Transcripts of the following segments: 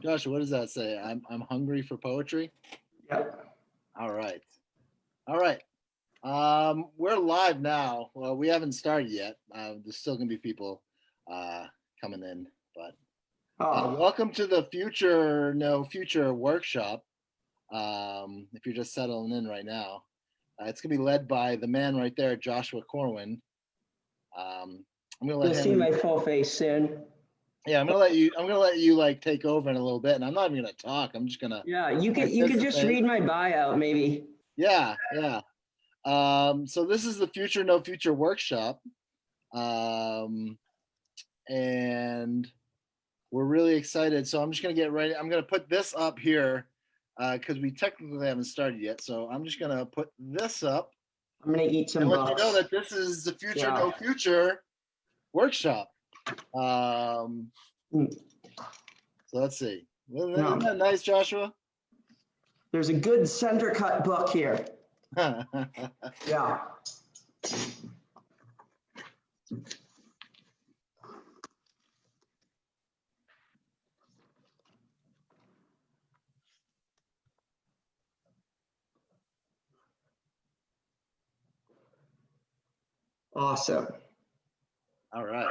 Joshua, what does that say? I'm hungry for poetry. Yep. All right. All right. We're live now. Well, we haven't started yet. There's still gonna be people coming in, but Oh, welcome to the Future workshop. If you're just settling in right now, it's gonna be led by the man right there, Joshua Corwin. I'm gonna let you'll see him. my full face soon. Yeah, I'm gonna let you. I'm gonna let you like take over in a little bit, and I'm not even gonna talk. I'm just gonna Yeah, you could just participate. read my bio, maybe. Yeah, yeah. So this is the Future No Future workshop, um, and we're really excited. So I'm just gonna get ready. I'm gonna put this up here because we technically haven't started yet. So I'm just gonna put this up I'm gonna eat and some let you know bucks. that this is the Future Yeah. No Future workshop. Um, Mm, so let's see. Isn't No, that nice, Joshua? there's a good center cut book here. Yeah. Awesome. All right.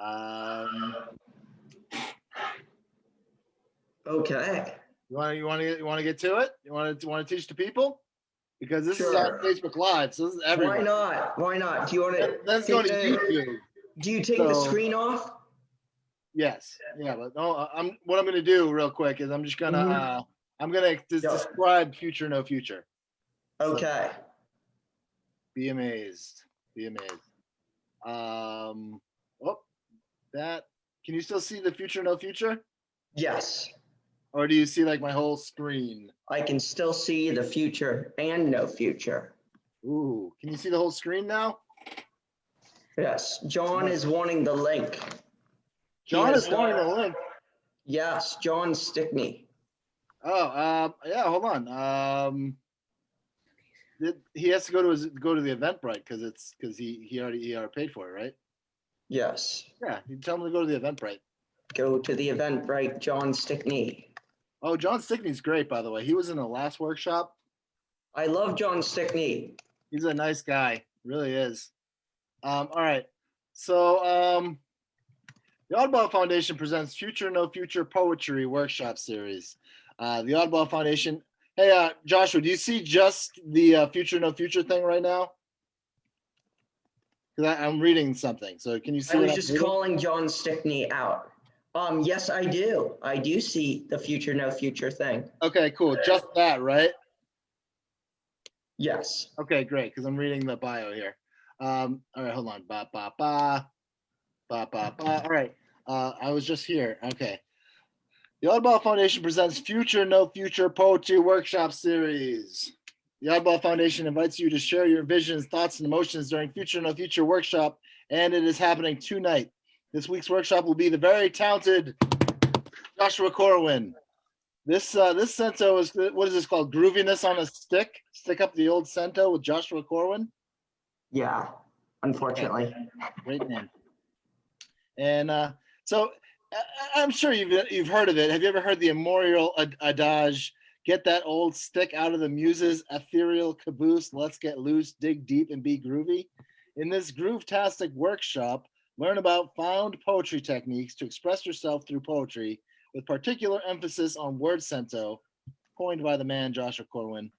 Um, Okay. you want to get to it? You want to teach the people because this is on Sure. Facebook Live, so this is Why everywhere. not? Why not? Do you want to That's take going to the? YouTube. Do you take the So screen off? yes, yeah, but no, what I'm going to do real quick is I'm just gonna Mhm. I'm gonna Yep. describe Future No Future. So Okay. be amazed, be amazed. Oh, that can you still see the Future No Future, Yes. or do you see like my whole screen? I can still see the future and no future. Ooh, can you see the whole screen now? Yes. John is wanting the link. John is wanting the link. Yes, John Stickney. Oh, yeah. Hold on. He has to go to the Eventbrite because he already paid for it, right? Yes. Yeah, you tell him to go to the Eventbrite. Go to the Eventbrite, John Stickney. Oh, John Stickney's great, by the way. He was in the last workshop. I love John Stickney. He's a nice guy, really is. All right. So, the Oddball Foundation presents Future No Future Poetry Workshop Series. The Oddball Foundation. Hey, Joshua, do you see just the Future No Future thing right now? Because I'm reading something. So can you see? I was what just I'm reading? calling John Stickney out. Yes, I do. I do see the future, no future thing. Okay, cool. Just that, right? Yes. Okay, great. Because I'm reading the bio here. All right, hold on. Ba ba ba ba ba ba. All right. I was just here. Okay. The Oddball Foundation presents Future No Future Poetry Workshop Series. The Oddball Foundation invites you to share your visions, thoughts, and emotions during Future No Future Workshop, and it is happening tonight. This week's workshop will be the very talented Joshua Corwin. This cento is, what is this called? Grooviness on a stick. Stick up the old cento with Joshua Corwin. Yeah, unfortunately. Okay. Great name. And so I'm sure you've heard of it. Have you ever heard the immemorial adage? Get that old stick out of the muse's ethereal caboose. Let's get loose, dig deep, and be groovy. In this groove-tastic workshop, learn about found poetry techniques to express yourself through poetry, with particular emphasis on word cento, coined by the man Joshua Corwin.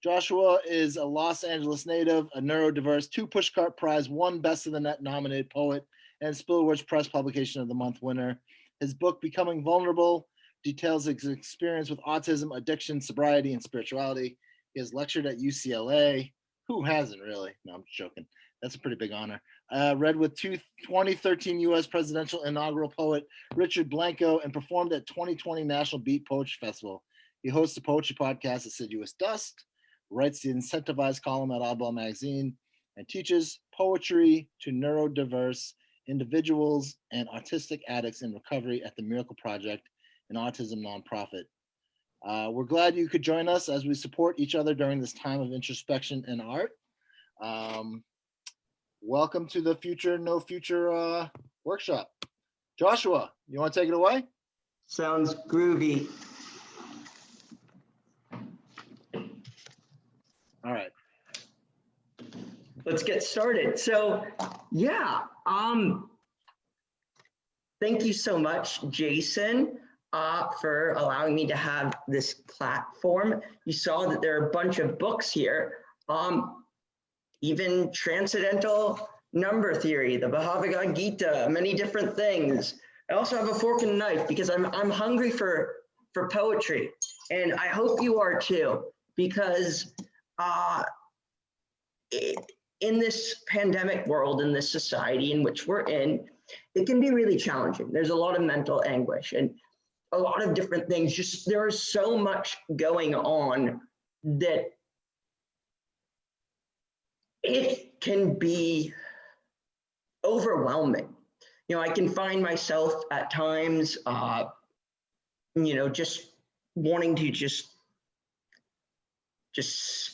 Joshua is a Los Angeles native, a neurodiverse, 2 Pushcart Prize, 1 Best of the Net nominated poet, and Spillwords Press Publication of the Month winner. His book, Becoming Vulnerable, details his experience with autism, addiction, sobriety, and spirituality. He has lectured at UCLA. Who hasn't, really? No, I'm joking. That's a pretty big honor. Read with 2013 U.S. presidential inaugural poet Richard Blanco and performed at 2020 National Beat Poetry Festival. He hosts a poetry podcast, Assiduous Dust, writes the incentivized column at Oddball Magazine, and teaches poetry to neurodiverse individuals and autistic addicts in recovery at the Miracle Project, an autism nonprofit. We're glad you could join us as we support each other during this time of introspection and art. Welcome to the Future No Future workshop. Joshua, you want to take it away? Sounds groovy. All right. Let's get started. So yeah, thank you so much, Jason, for allowing me to have this platform. You saw that there are a bunch of books here, even Transcendental Number Theory, the Bhagavad Gita, many different things. I also have a fork and knife because I'm hungry for poetry, and I hope you are too, because in this pandemic world, in this society in which we're in, it can be really challenging. There's a lot of mental anguish and a lot of different things. Just there is so much going on that it can be overwhelming. You know, I can find myself at times, just wanting to just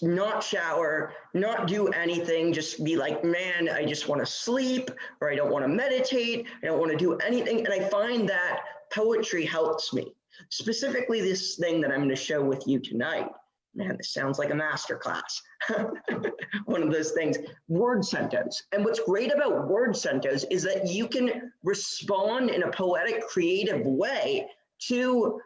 not shower, not do anything, just be like, man, I just want to sleep, or I don't want to meditate, I don't want to do anything. And I find that poetry helps me. Specifically, this thing that I'm going to show with you tonight. Man, this sounds like a masterclass. One of those things, word centos. And what's great about word centos is that you can respond in a poetic, creative way to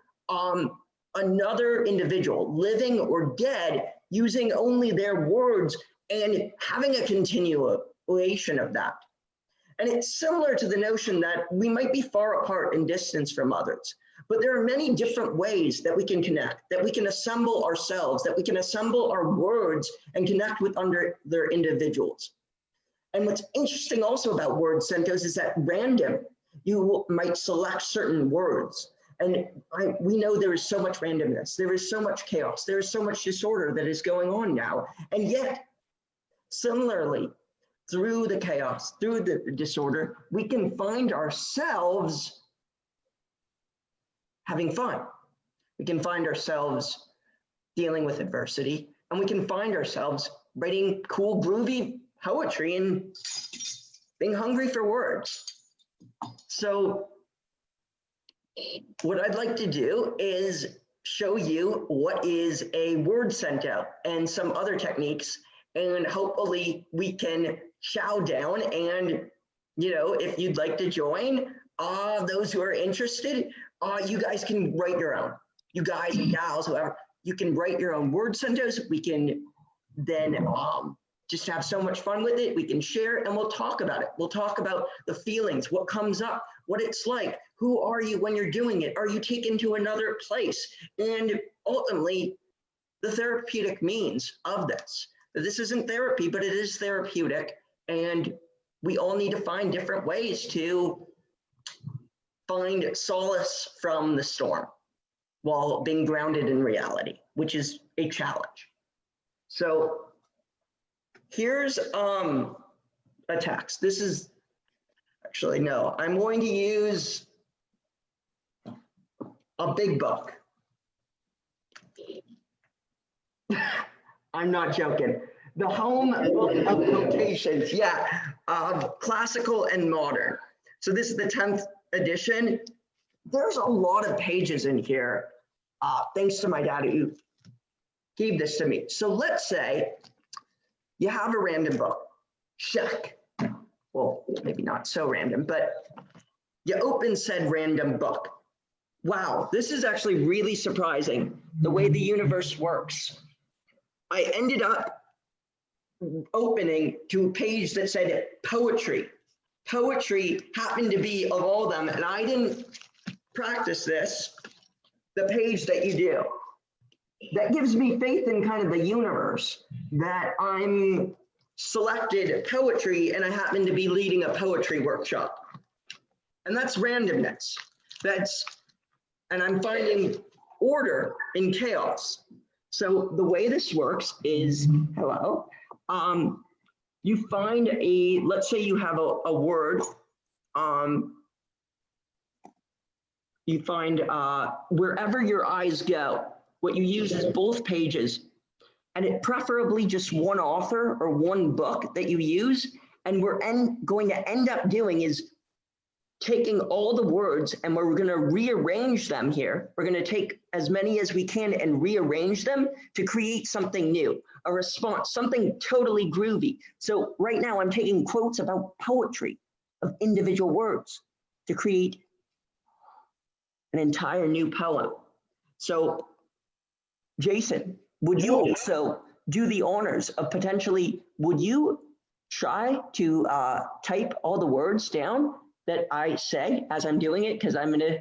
another individual, living or dead, using only their words and having a continuation of that. And it's similar to the notion that we might be far apart in distance from others, but there are many different ways that we can connect, that we can assemble ourselves, that we can assemble our words and connect with other individuals. And what's interesting also about word centos is that random, you might select certain words. And we know there is so much randomness, there is so much chaos, there is so much disorder that is going on now. And yet, similarly, through the chaos, through the disorder, we can find ourselves having fun. We can find ourselves dealing with adversity, and we can find ourselves writing cool, groovy poetry and being hungry for words. So what I'd like to do is show you what is a word cento and some other techniques, and hopefully we can chow down. And if you'd like to join, those who are interested, you guys can write your own. You guys and gals, whoever, you can write your own word centos. We can then just have so much fun with it. We can share it and we'll talk about it. We'll talk about the feelings, what comes up, what it's like. Who are you when you're doing it? Are you taken to another place? And ultimately, the therapeutic means of this. This isn't therapy, but it is therapeutic. And we all need to find different ways to find solace from the storm while being grounded in reality, which is a challenge. So here's a text. This is, actually, no, I'm going to use a big book. I'm not joking. The Home Book of Quotations, yeah, of classical and modern. So this is the 10th edition. There's a lot of pages in here, thanks to my dad who gave this to me. So let's say you have a random book, check. Well, maybe not so random, but you open said random book. Wow, this is actually really surprising, the way the universe works. I ended up opening to a page that said poetry. Poetry happened to be of all of them, and I didn't practice this, the page that you do. That gives me faith in kind of the universe, that I'm selected poetry and I happen to be leading a poetry workshop. And that's randomness. And I'm finding order in chaos. So the way this works is, hello, you find let's say you have a word, you find wherever your eyes go, what you use is both pages, and it preferably just one author or one book that you use. And we're going to end up doing is taking all the words and we're going to rearrange them here. We're going to take as many as we can and rearrange them to create something new, a response, something totally groovy. So right now I'm taking quotes about poetry of individual words to create an entire new poem. So Jason, would you also do the honors of potentially, would you try to type all the words down that I say as I'm doing it? Because I'm gonna.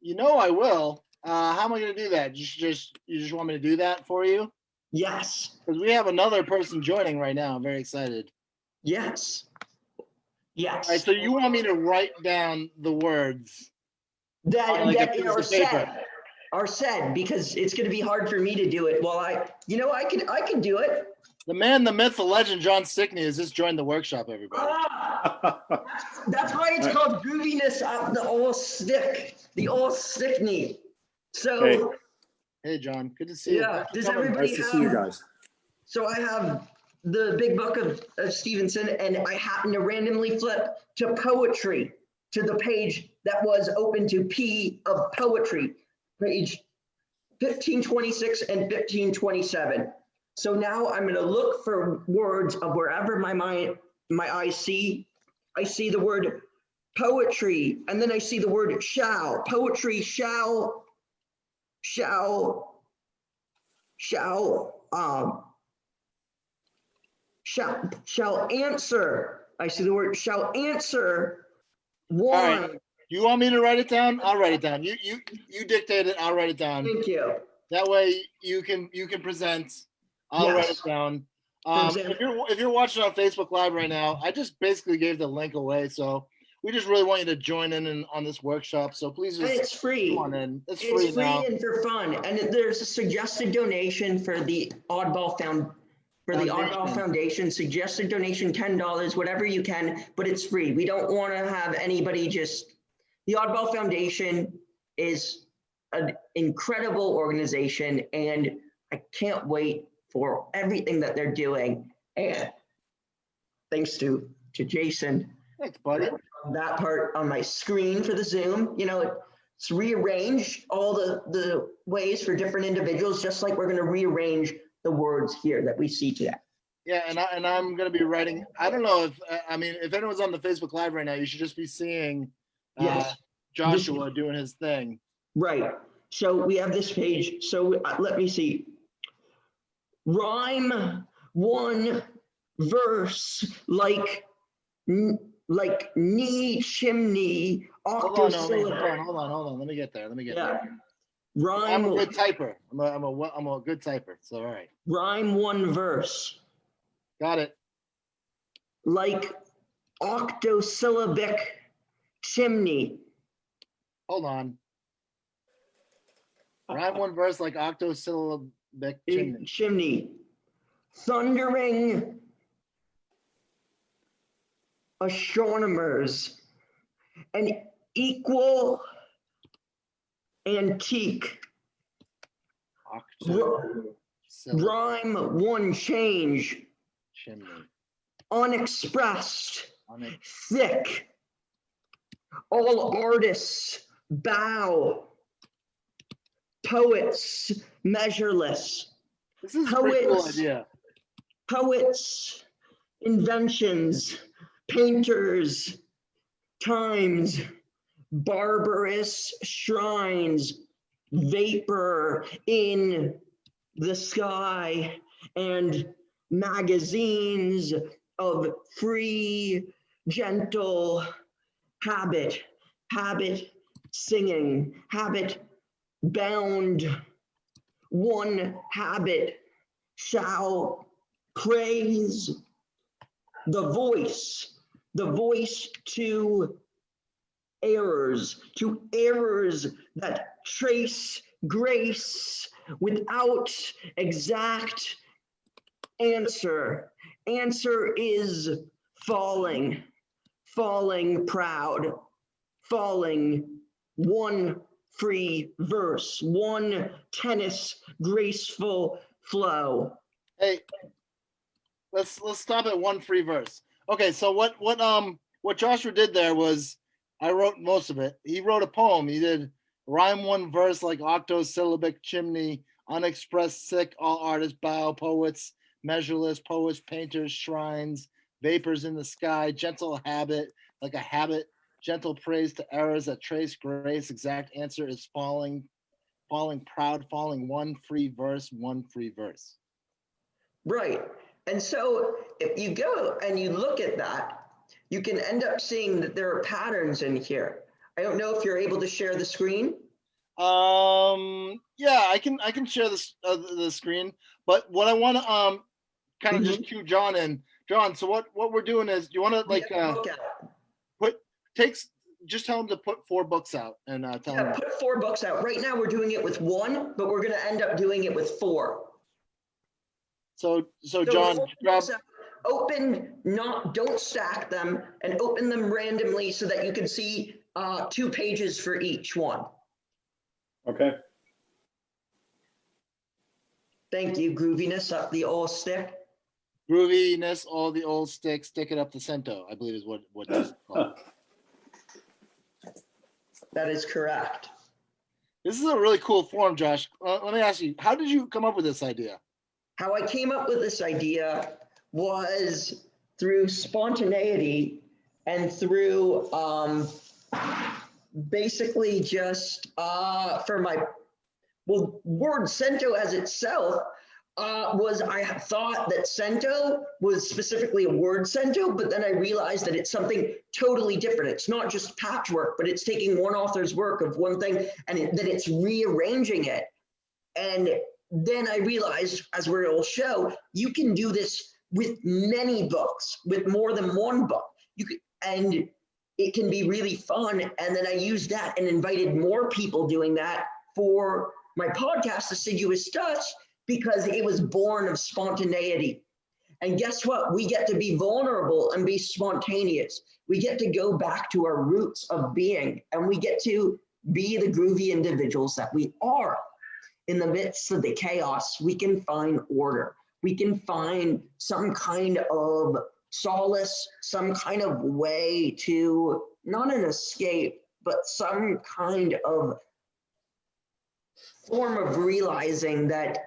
I will. How am I gonna do that? You just want me to do that for you? Yes. Because we have another person joining right now. I'm very excited. Yes. Yes. All right, so you want me to write down the words that are said, because it's going to be hard for me to do it. Well, I can do it. The man, the myth, the legend, John Stickney has just joined the workshop, everybody. That's why it's called grooviness of the old Stickney. So, hey, John, good to see you. Yeah, does everybody nice to see you guys. So I have the big book of Stevenson, and I happen to randomly flip to poetry, to the page that was open to P of poetry, page 1526 and 1527. So now I'm going to look for words of wherever my eyes see. I see the word poetry, and then I see the word shall. Poetry shall answer. I see the word shall answer one. Right. You want me to write it down? I'll write it down. You dictate it. I'll write it down. Thank you. That way you can present. I'll write it down. If you're watching on Facebook Live right now, I just basically gave the link away. So we just really want you to join in on this workshop. So please just. And it's free. Come on in. It's free now. And for fun. And there's a suggested donation for the Oddball Foundation. Suggested donation $10, whatever you can, but it's free. We don't want to have anybody just. The Oddball Foundation is an incredible organization, and I can't wait for everything that they're doing. And thanks to Jason. Thanks, buddy. That part on my screen for the Zoom, it's rearranged all the ways for different individuals, just like we're going to rearrange the words here that we see today. Yeah, and I'm going to be writing. I don't know if anyone's on the Facebook Live right now, you should just be seeing Joshua doing his thing. Right. So we have this page. So let me see. Rhyme one verse like knee chimney octosyllable. Hold on. Let me get there. Rhyme. I'm a good typer. I'm a good typer. So all right. Rhyme one verse. Got it. Like octosyllabic chimney. Hold on. Rhyme one verse like octosyllabic chimney. Thundering astronomers. An equal antique. Rhyme one change. Chimney. Unexpressed. Thick. All artists bow. Poets measureless. This is a pretty cool idea. Poets, inventions, painters, times, barbarous shrines, vapor in the sky, and magazines of free, gentle habit singing, habit bound. One habit shall praise the voice to errors that trace grace without exact answer. Answer is falling proud, falling one free verse, one tennis graceful flow. Hey, let's stop at one free verse. Okay, so what Joshua did there was I wrote most of it. He wrote a poem. He did rhyme one verse like octosyllabic chimney, unexpressed sick, all artists bow, poets, measureless, poets, painters, shrines, vapors in the sky, gentle habit, like a habit, gentle praise to errors that trace grace. Exact answer is falling, falling proud, falling one free verse, one free verse. Right. And so if you go and you look at that, you can end up seeing that there are patterns in here. I don't know if you're able to share the screen. Yeah, I can share this the screen, but what I want to kind of just cue John in. John, so what we're doing is, you want to like just tell him to put 4 books out and tell him. Put 4 books out. Right now we're doing it with 1, but we're going to end up doing it with 4. So John, grab, open, don't stack them, and open them randomly so that you can see 2 pages for each one. Okay. Thank you. Grooviness up the old stick. Grooviness, all the old stick, stick it up the cento, I believe is what this is called. That is correct. This is a really cool form, Josh. Let me ask you, how did you come up with this idea? How I came up with this idea was through spontaneity and through basically just for my, word cento as itself was, I thought that cento was specifically a word cento, but then I realized that it's something totally different. It's not just patchwork, but it's taking one author's work of one thing and then it's rearranging it. And then I realized, as we'll show, you can do this with many books, with more than one book. And it can be really fun. And then I used that and invited more people doing that for my podcast, Assiduous Touch, because it was born of spontaneity. And guess what? We get to be vulnerable and be spontaneous. We get to go back to our roots of being, and we get to be the groovy individuals that we are. In the midst of the chaos, we can find order. We can find some kind of solace, some kind of way to, not an escape, but some kind of form of realizing that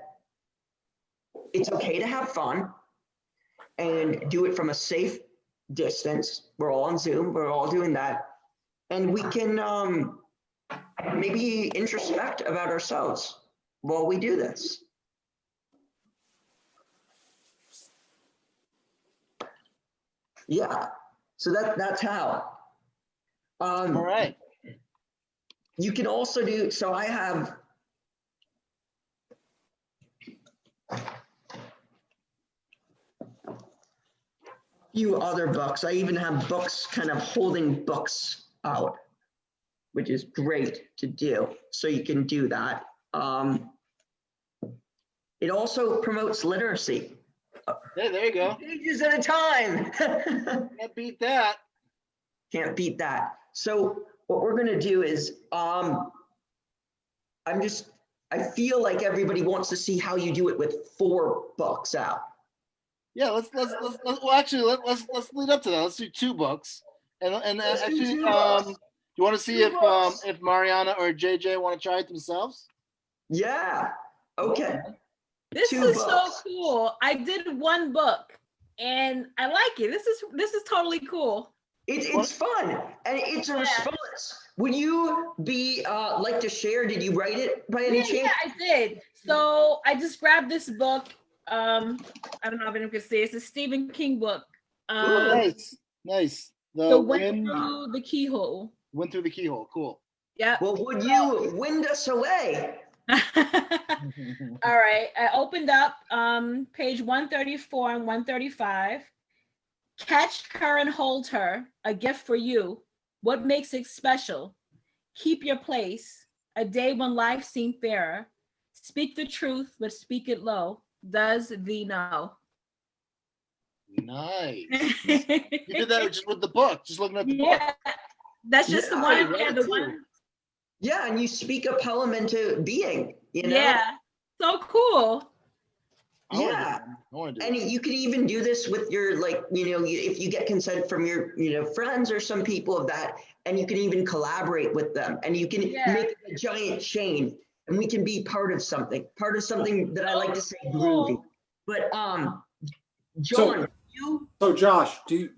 it's okay to have fun and do it from a safe distance. We're all on Zoom, we're all doing that. And we can maybe introspect about ourselves while we do this. Yeah, so that's how. All right. You can also do, so I have a few other books. I even have books kind of holding books out, which is great to do. So you can do that. It also promotes literacy. Hey, there you go. Pages at a time. Can't beat that. Can't beat that. So what we're gonna do is, I feel like everybody wants to see how you do it with 4 books out. Yeah, let's lead up to that. Let's do 2 books. And actually, do you want to see if Mariana or JJ want to try it themselves? Yeah. Okay. This is so cool. I did 1 book and I like it. This is totally cool. It's fun and it's a response. Would you be like to share? Did you write it by any chance? Yeah, I did. So I just grabbed this book. I don't know if anyone can see. It's a Stephen King book. Nice. The Wind Through the Keyhole. Wind Through the Keyhole. Cool. Yeah. Well, would you wind us away? All right. I opened up page 134 and 135. Catch her and hold her, a gift for you. What makes it special? Keep your place, a day when life seemed fairer. Speak the truth, but speak it low. Does thee know? Nice. You did that just with the book, just looking at the book. That's just the one. Yeah, the one. Yeah, and you speak a poem into being, you know? Yeah, so cool. Yeah. I want to do And it. you could even do this with your, like, if you get consent from your, friends or some people of that, and you can even collaborate with them, and you can Yeah. make a giant chain, and we can be part of something that I like to say groovy. Cool. But John, you So Josh, do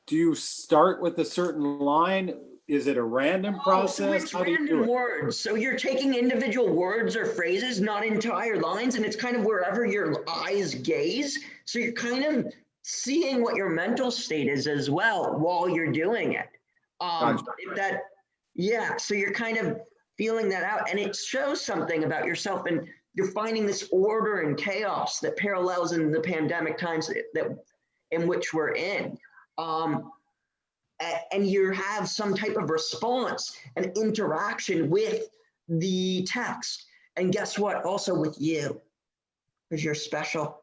you start with a certain line? Is it a random so process? it's How do you do random it? words. So you're taking individual words or phrases, not entire lines, and it's kind of wherever your eyes gaze. So you're kind of seeing what your mental state is as well while you're doing it. Gotcha. If that, yeah. So you're kind of feeling that out, and it shows something about yourself, and you're finding this order and chaos that parallels in the pandemic times that in which we're in. And you have some type of response and interaction with the text. And guess what? Also with you, because you're special.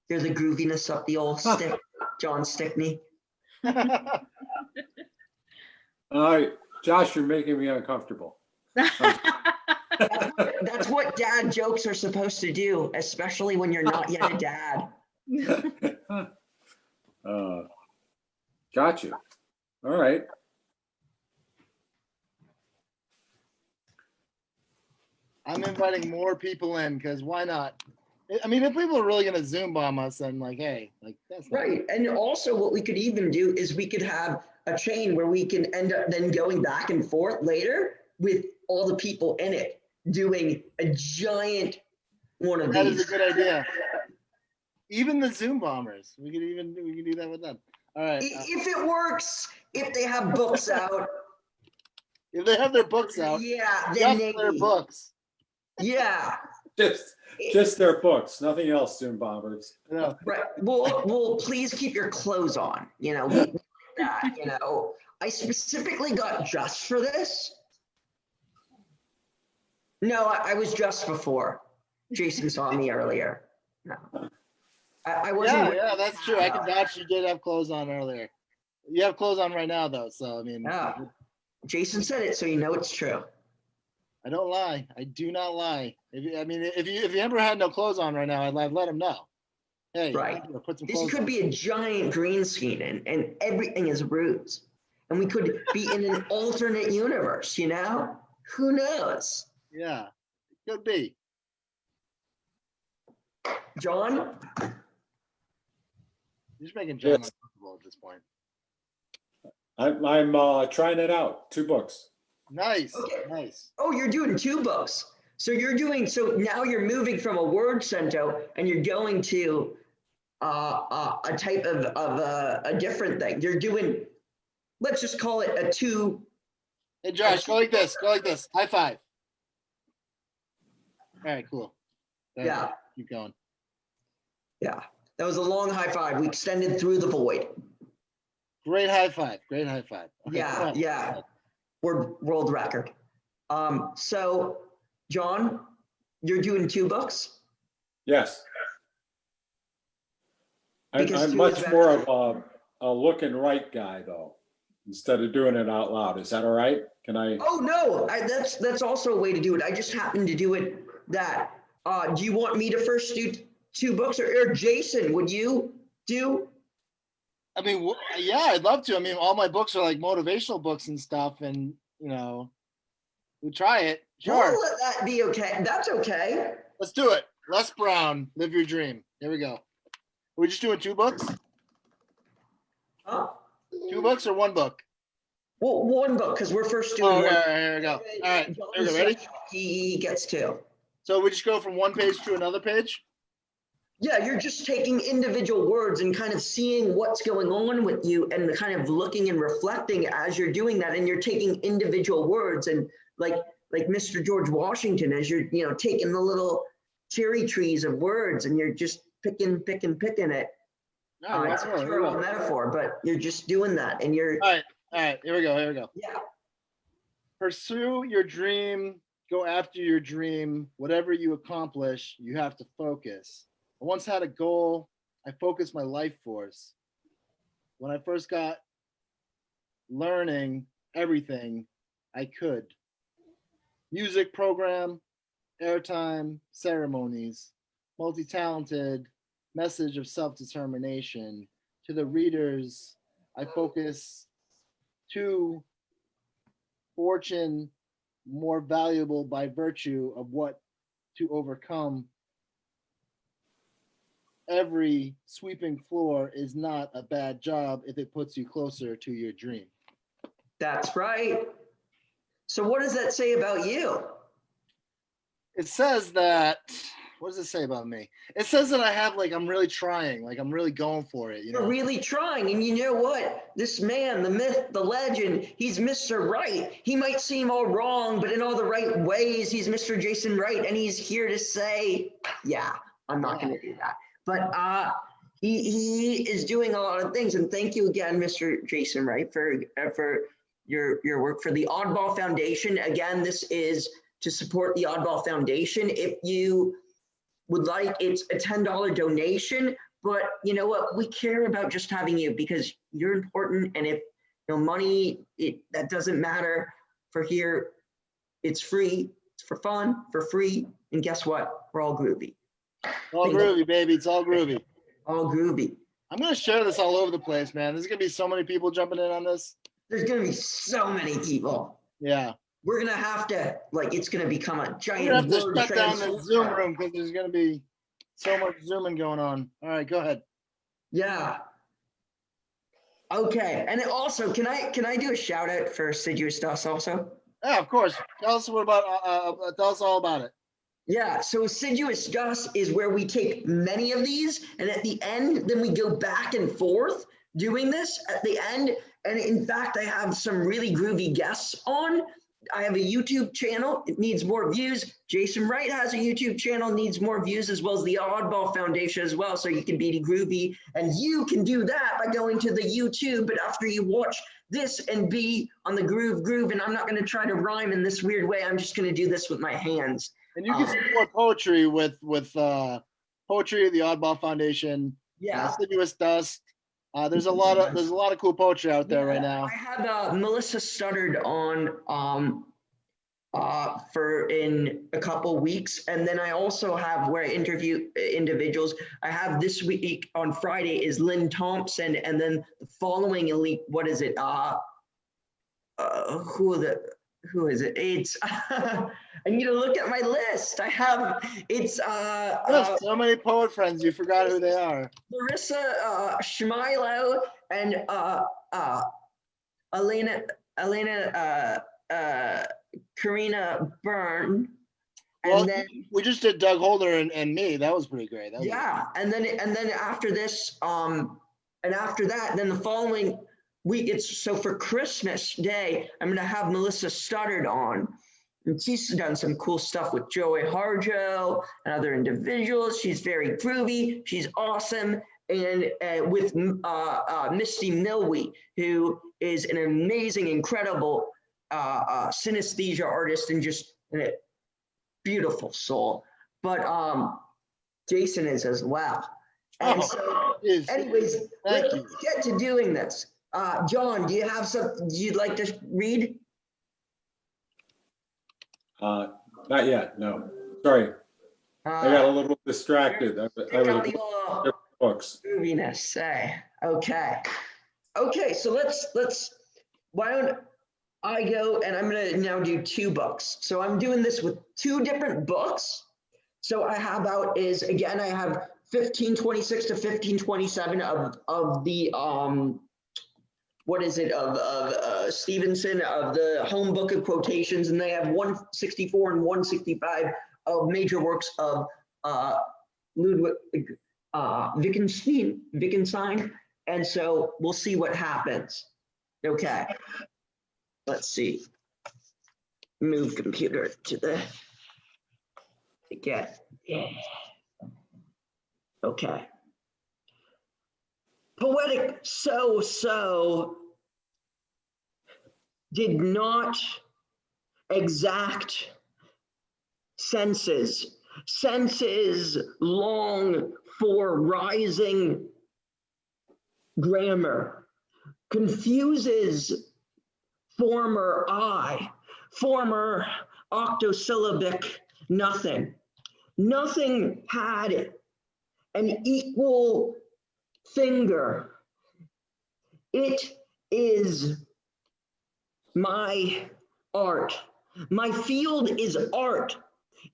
You're the grooviness up the old stick, John Stickney. All right, Josh, you're making me uncomfortable. That's what dad jokes are supposed to do, especially when you're not yet a dad. Got you. All right. I'm inviting more people in because why not? I mean, if people are really going to Zoom bomb us, then like, hey, like that's not Right. And also what we could even do is we could have a chain where we can end up then going back and forth later with all the people in it doing a giant one of That these. is a good idea. Even the Zoom bombers, we could do that with them. All right. If it works, if they have books out. If they have their books out, Yeah, then just maybe. their books. Yeah. Just their books, nothing else, Zoom bombers. No. Right. Well, please keep your clothes on. We like that. I specifically got just for this. No, I was just before. Jason saw me earlier. No, I wasn't. Yeah, that's true. I can vouch you did have clothes on earlier. You have clothes on right now, though. So I mean, Yeah. Jason said it, so you know it's true. I don't lie. I do not lie. If you ever had no clothes on right now, I'd let him know. Hey, Right. put some This clothes could on. be a giant green screen, and everything is roots, and we could be in an alternate universe. Who knows? Yeah, it could be. John, You're just making John Yes. uncomfortable at this point. I'm trying it out. 2 books. Nice, Okay. nice. oh, you're doing 2 books. So now you're moving from a word cento and you're going to a type of a different thing. You're doing, let's just call it a 2. Hey, Josh, go like this. Go like this. High five. All right, cool. Go ahead. Yeah. Keep going. Yeah, that was a long high five. We extended through the void. Great high five. Great high five. Okay, Yeah, go ahead. yeah. World record. So John, you're doing 2 books? Yes. Because I'm 2 much is more better. of a look and write guy, though, instead of doing it out loud. Is that all right? Can I? Oh no, that's also a way to do it. I just happened to do it that. Do you want me to first do 2 books, or Jason, would you do? I mean, yeah, I'd love to. I mean, all my books are like motivational books and stuff, and we try it. Sure, We'll let that be okay. That's okay. let's do it. Les Brown, Live Your Dream. Here we go. Are we just doing 2 books? Huh? 2 books or 1 book? Well, 1 book, because we're first doing Oh, one. here we go. All right, here we go. Ready? He gets 2. So we just go from one page to another page? Yeah, you're just taking individual words and kind of seeing what's going on with you and kind of looking and reflecting as you're doing that. And you're taking individual words and like Mr. George Washington, as you're, taking the little cherry trees of words and you're just picking it. No, It's a terrible metaphor, but you're just doing that and you're. All right, here we go. Yeah. Pursue your dream, go after your dream. Whatever you accomplish, you have to focus. I once had a goal. I focused my life force. When I first got learning everything I could. Music program, airtime, ceremonies. multi-talented message of self-determination. To the readers, I focus to fortune more valuable by virtue of what to overcome. Every sweeping floor is not a bad job if it puts you closer to your dream. That's right. So what does that say about you? It says that, what does it say about me? It says that I have, like, I'm really trying, like, I'm really going for it, you You're know? really trying. And you know what? This man, the myth, the legend, he's Mr. Right. He might seem all wrong, but in all the right ways, he's Mr. Jason Wright. And he's here to say, yeah, I'm not going to do that. But he is doing a lot of things. And thank you again, Mr. Jason Wright, for your work for the Oddball Foundation. Again, this is to support the Oddball Foundation. If you would like, it's a $10 donation, but you know what? We care about just having you because you're important. And if money, that doesn't matter for here. It's free, it's for fun, for free. And guess what? We're all groovy. All groovy, baby. It's all groovy. All groovy. I'm going to share this all over the place, man. There's going to be so many people jumping in on this. There's going to be so many people. Yeah. We're going to have to, it's going to become a giant. We're going to have to shut down the Zoom room because there's going to be so much Zooming going on. All right, go ahead. Yeah. Okay. And also, can I do a shout out for Assiduous Dust also? Yeah, of course. Tell us tell us all about it. Yeah, so Assiduous Dust is where we take many of these, and at the end, then we go back and forth doing this at the end. And in fact, I have some really groovy guests on. I have a YouTube channel. It needs more views. Jason Wright has a YouTube channel, needs more views, as well as the Oddball Foundation as well. So you can be groovy, and you can do that by going to the YouTube. But after you watch this and be on the groove, and I'm not going to try to rhyme in this weird way. I'm just going to do this with my hands. And you can support poetry with poetry of the Oddball Foundation. Yeah. Assiduous Dust. There's a lot of cool poetry out there right now. I have Melissa Stuttered on for in a couple weeks, and then I also have where I interview individuals. I have this week on Friday is Lynn Thompson, and then the following elite. What is it? Who is it? It's I need to look at my list. I have so many poet friends, you forgot who they are. Larissa Schmilo and Elena Karina Byrne. And Well, then we just did Doug Holder and me. That was pretty great. and then after this, and after that, then the following week, it's so for Christmas Day, I'm gonna have Melissa Stuttered on. And she's done some cool stuff with Joey Harjo and other individuals. She's very groovy. She's awesome. And with Misty Milwee, who is an amazing, incredible synesthesia artist and just a beautiful soul. But Jason is as well. And anyways, let's get to doing this. John, do you have something you'd like to read? Not yet, no. Sorry. I got a little distracted. I was books. Grooviness, okay, so let's why don't I go, and I'm gonna now do 2 books. So I'm doing this with 2 different books. So I have out is, again, I have 1526 to 1527 of the what is it, of Stevenson, of the Home Book of Quotations, and they have 164 and 165 of major works of Ludwig Wittgenstein, and so we'll see what happens. Okay, let's see. Move computer to the, again, okay. Poetic so did not exact senses long for rising grammar, confuses former octosyllabic nothing, Nothing had an equal finger. It is my art. My field is art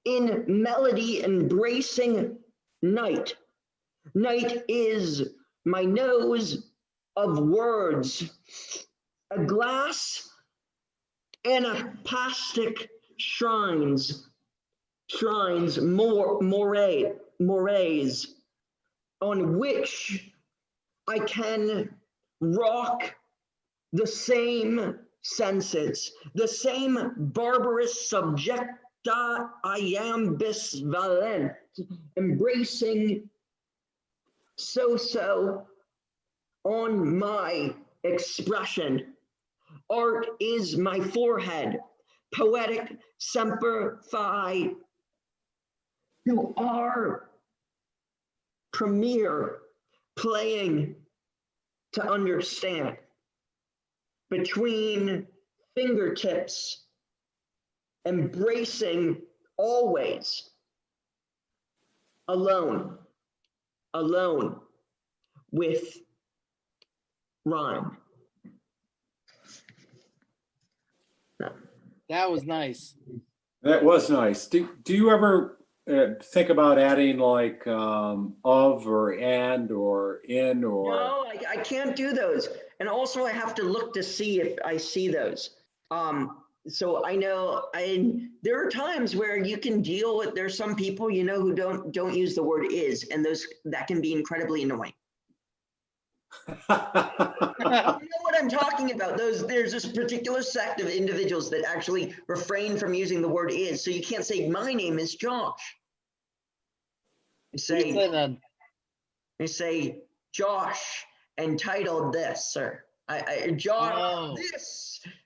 in melody embracing night. Night is my nose of words, a glass and a plastic shrines, mores, on which I can rock the same senses, the same barbarous subjecta iambis valent, embracing so on my expression. Art is my forehead, poetic semper fi, to our premier playing to understand. Between fingertips, embracing always, alone with rhyme. That was nice. That was nice. Do you ever think about adding like of or and or in or? No, I can't do those. And also I have to look to see if I see those. So I know there are times where you can deal with, there's some people, you know, who don't use the word is, and that can be incredibly annoying. You know what I'm talking about? There's this particular sect of individuals that actually refrain from using the word is. So you can't say, my name is Josh. You say Josh entitled this, or Josh,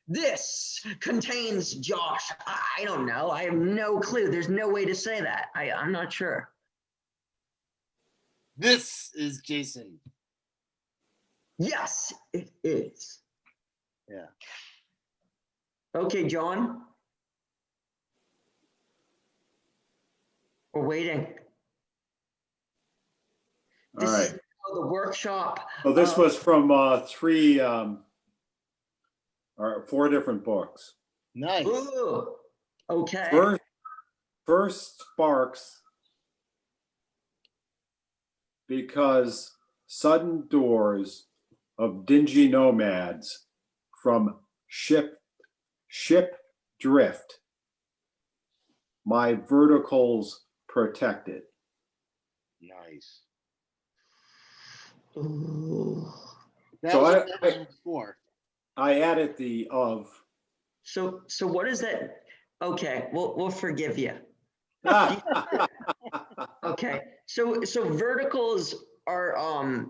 this contains Josh. I don't know. I have no clue. There's no way to say that. I'm not sure. This is Jason. Yes, it is. Yeah. Okay, John. We're waiting. All right. The workshop. Well, this was from 4 different books. Nice. Ooh, okay. First sparks because sudden doors of dingy nomads from ship drift, my verticals protected. Nice. Ooh. So I added the of. So what is that? Okay, we'll forgive you. Okay, so verticals are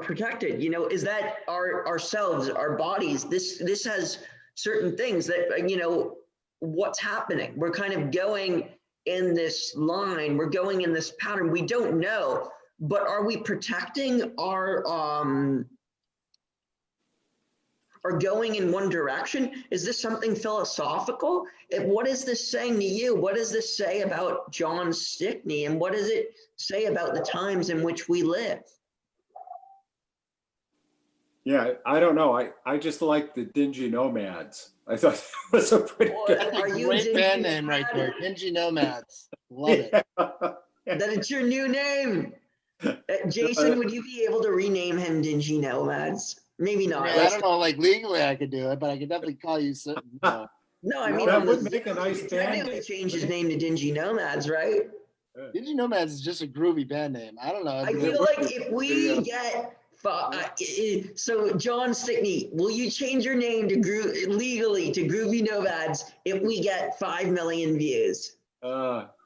protected. You know, is that ourselves, our bodies? This has certain things that, you know, what's happening. We're kind of going in this line. We're going in this pattern. We don't know, but are we protecting our going in one direction? Is this something philosophical? What is this saying to you? What does this say about John Stickney? And what does it say about the times in which we live? Yeah, I don't know. I just like the Dingy Nomads. I thought that was a pretty good. That's a great band name right there. Dingy Nomads. Love it. That it's your new name. Jason, would you be able to rename him Dingy Nomads? Maybe not. Yeah, I don't know, like legally I could do it, but I could definitely call you certain. No, I mean, that would make a nice band name. Change his name to Dingy Nomads, right? Dingy Nomads is just a groovy band name. I don't know. I feel like if we get so John Stickney, will you change your name to legally to Groovy Nomads if we get 5 million views?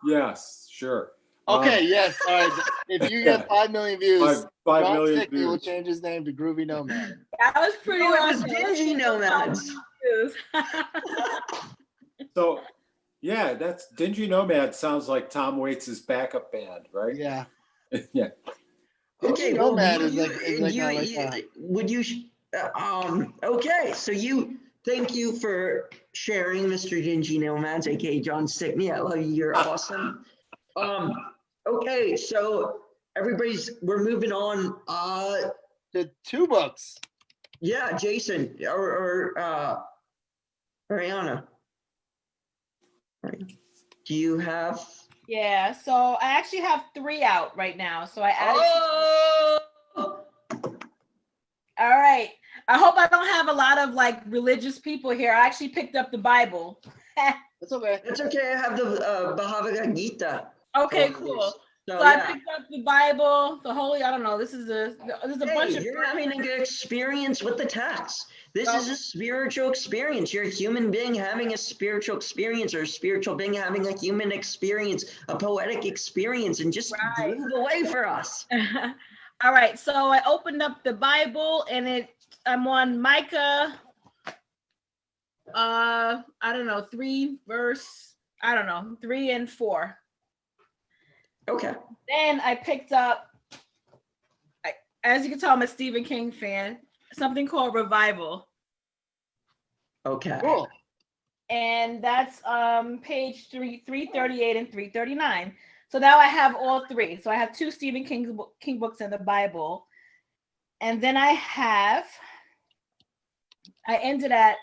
Yes, sure. Okay, yes. All right. If you get 5 million views, 5 John million Stickney views. will change his name to Groovy Nomad. That was pretty awesome. Dingy Nomads. So, yeah, that's Dingy Nomad sounds like Tom Waits' backup band, right? Yeah. Yeah. Okay, Nomad is like would you? Okay, so you Thank you for sharing, Mr. Gingy Nomads, aka John Stickney. I love you. You're awesome. Okay, so we're moving on. The 2 books. Yeah, Jason or Ariana. Do you have? Yeah, so I actually have 3 out right now. So I added. Oh! All right. I hope I don't have a lot of like religious people here. I actually picked up the Bible. That's okay. That's okay. I have the Bhagavad Gita. Okay, cool. So, So I picked up the Bible, the Holy. I don't know. This is a bunch of. You're having a good experience with the text. This is a spiritual experience. You're a human being having a spiritual experience, or a spiritual being having a human experience, a poetic experience, and just move away for us. All right. So I opened up the Bible, and I'm on Micah. I don't know, 3 verse. I don't know, 3 and 4. Okay. Then I picked up, as you can tell, I'm a Stephen King fan, something called Revival. Okay. Cool. And that's page 338 and 339. So now I have all 3. So I have 2 Stephen King books in the Bible. And then I ended at,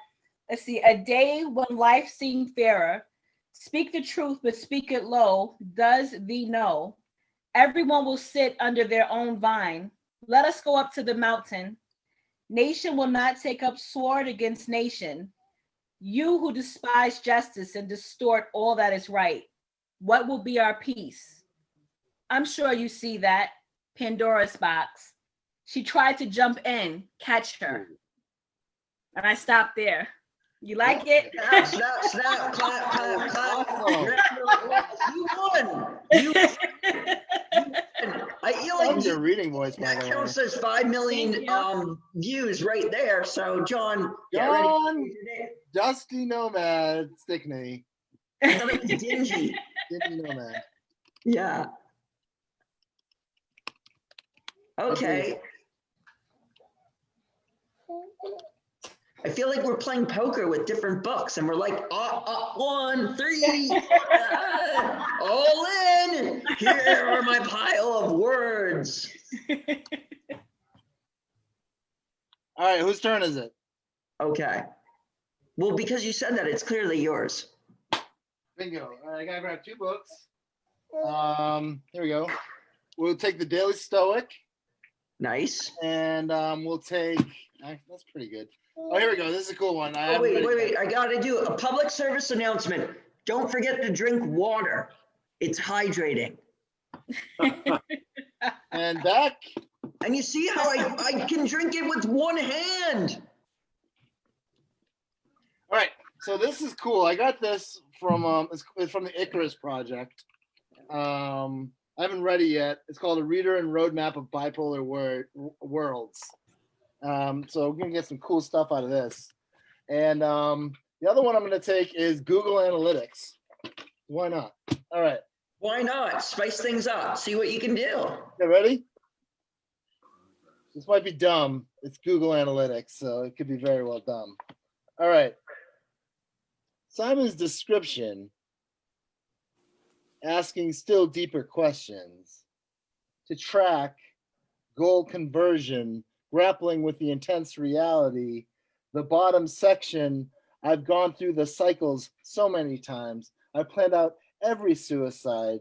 let's see, a day when life seemed fairer. Speak the truth, but speak it low. Does thee know? Everyone will sit under their own vine. Let us go up to the mountain. Nation will not take up sword against nation. You who despise justice and distort all that is right, what will be our peace? I'm sure you see that. Pandora's box. She tried to jump in, catch her. And I stopped there. You like it? Snap, snap, clap, clap, clap. Awesome. You won. You won. I Love like your reading voice, by that the way. counts as 5 million Thank you. views right there. So John, get ready. John Dusty Nomad Stickney. I thought it was dingy. Dusty Nomad. Yeah. Okay. I feel like we're playing poker with different books, and we're like, 1, 3, all in. Here are my pile of words. All right, whose turn is it? Okay. Well, because you said that, it's clearly yours. Bingo. All right, I gotta grab 2 books. Here we go. We'll take the Daily Stoic, Nice. and we'll take. That's pretty good. Oh, here we go. This is a cool one. Oh, wait. I got to do a public service announcement. Don't forget to drink water. It's hydrating. And back. And you see how I can drink it with one hand. All right. So this is cool. I got this from it's from the Icarus Project. I haven't read it yet. It's called A Reader and Roadmap of Bipolar Worlds. So we're gonna get some cool stuff out of this. And the other one I'm gonna take is Google Analytics. Why not? All right. Why not? Spice things up. See what you can do. You ready? This might be dumb. It's Google Analytics, so it could be very well dumb. All right. Simon's description, asking still deeper questions to track goal conversion, grappling with the intense reality. The bottom section, I've gone through the cycles so many times. I planned out every suicide.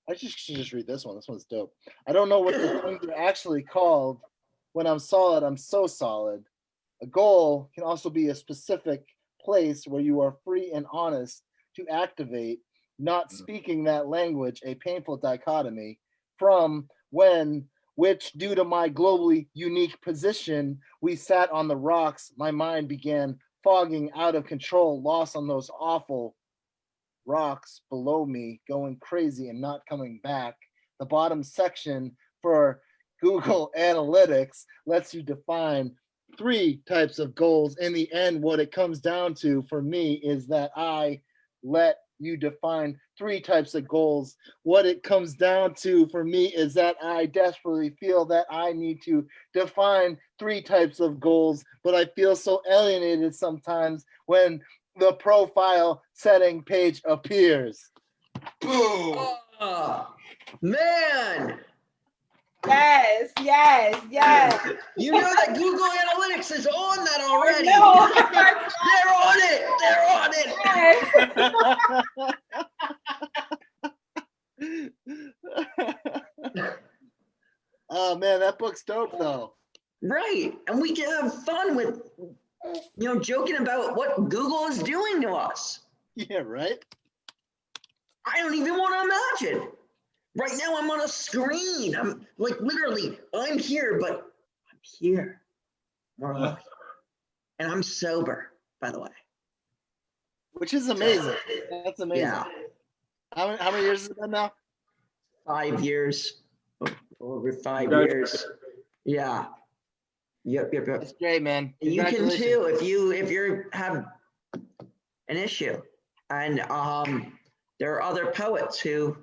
I should just read this one. This one's dope. I don't know what the things are actually called. When I'm solid, I'm so solid. A goal can also be a specific place where you are free and honest to activate, not speaking that language, a painful dichotomy from which due to my globally unique position, we sat on the rocks. My mind began fogging out of control, lost on those awful rocks below me, going crazy and not coming back. The bottom section for Google Analytics lets you define 3 types of goals. In the end, what it comes down to for me is that I let you define 3 types of goals. What it comes down to for me is that I desperately feel that I need to define 3 types of goals, but I feel so alienated sometimes when the profile setting page appears. Boom! Oh, man, Yes, yes, yes. you know that Google Analytics is on that already. No. They're on it. They're on it. Oh man, that book's dope though. Right. And we can have fun with, joking about what Google is doing to us. Yeah, right? I don't even want to imagine. Right now I'm on a screen. I'm like literally, I'm here, but I'm here. And I'm sober, by the way. Which is amazing. That's amazing. Yeah. How many years has it been now? 5 years. Over 5 Good. years. Yeah. Yep. That's great, man. You can Congratulations. too if you have an issue. And there are other poets who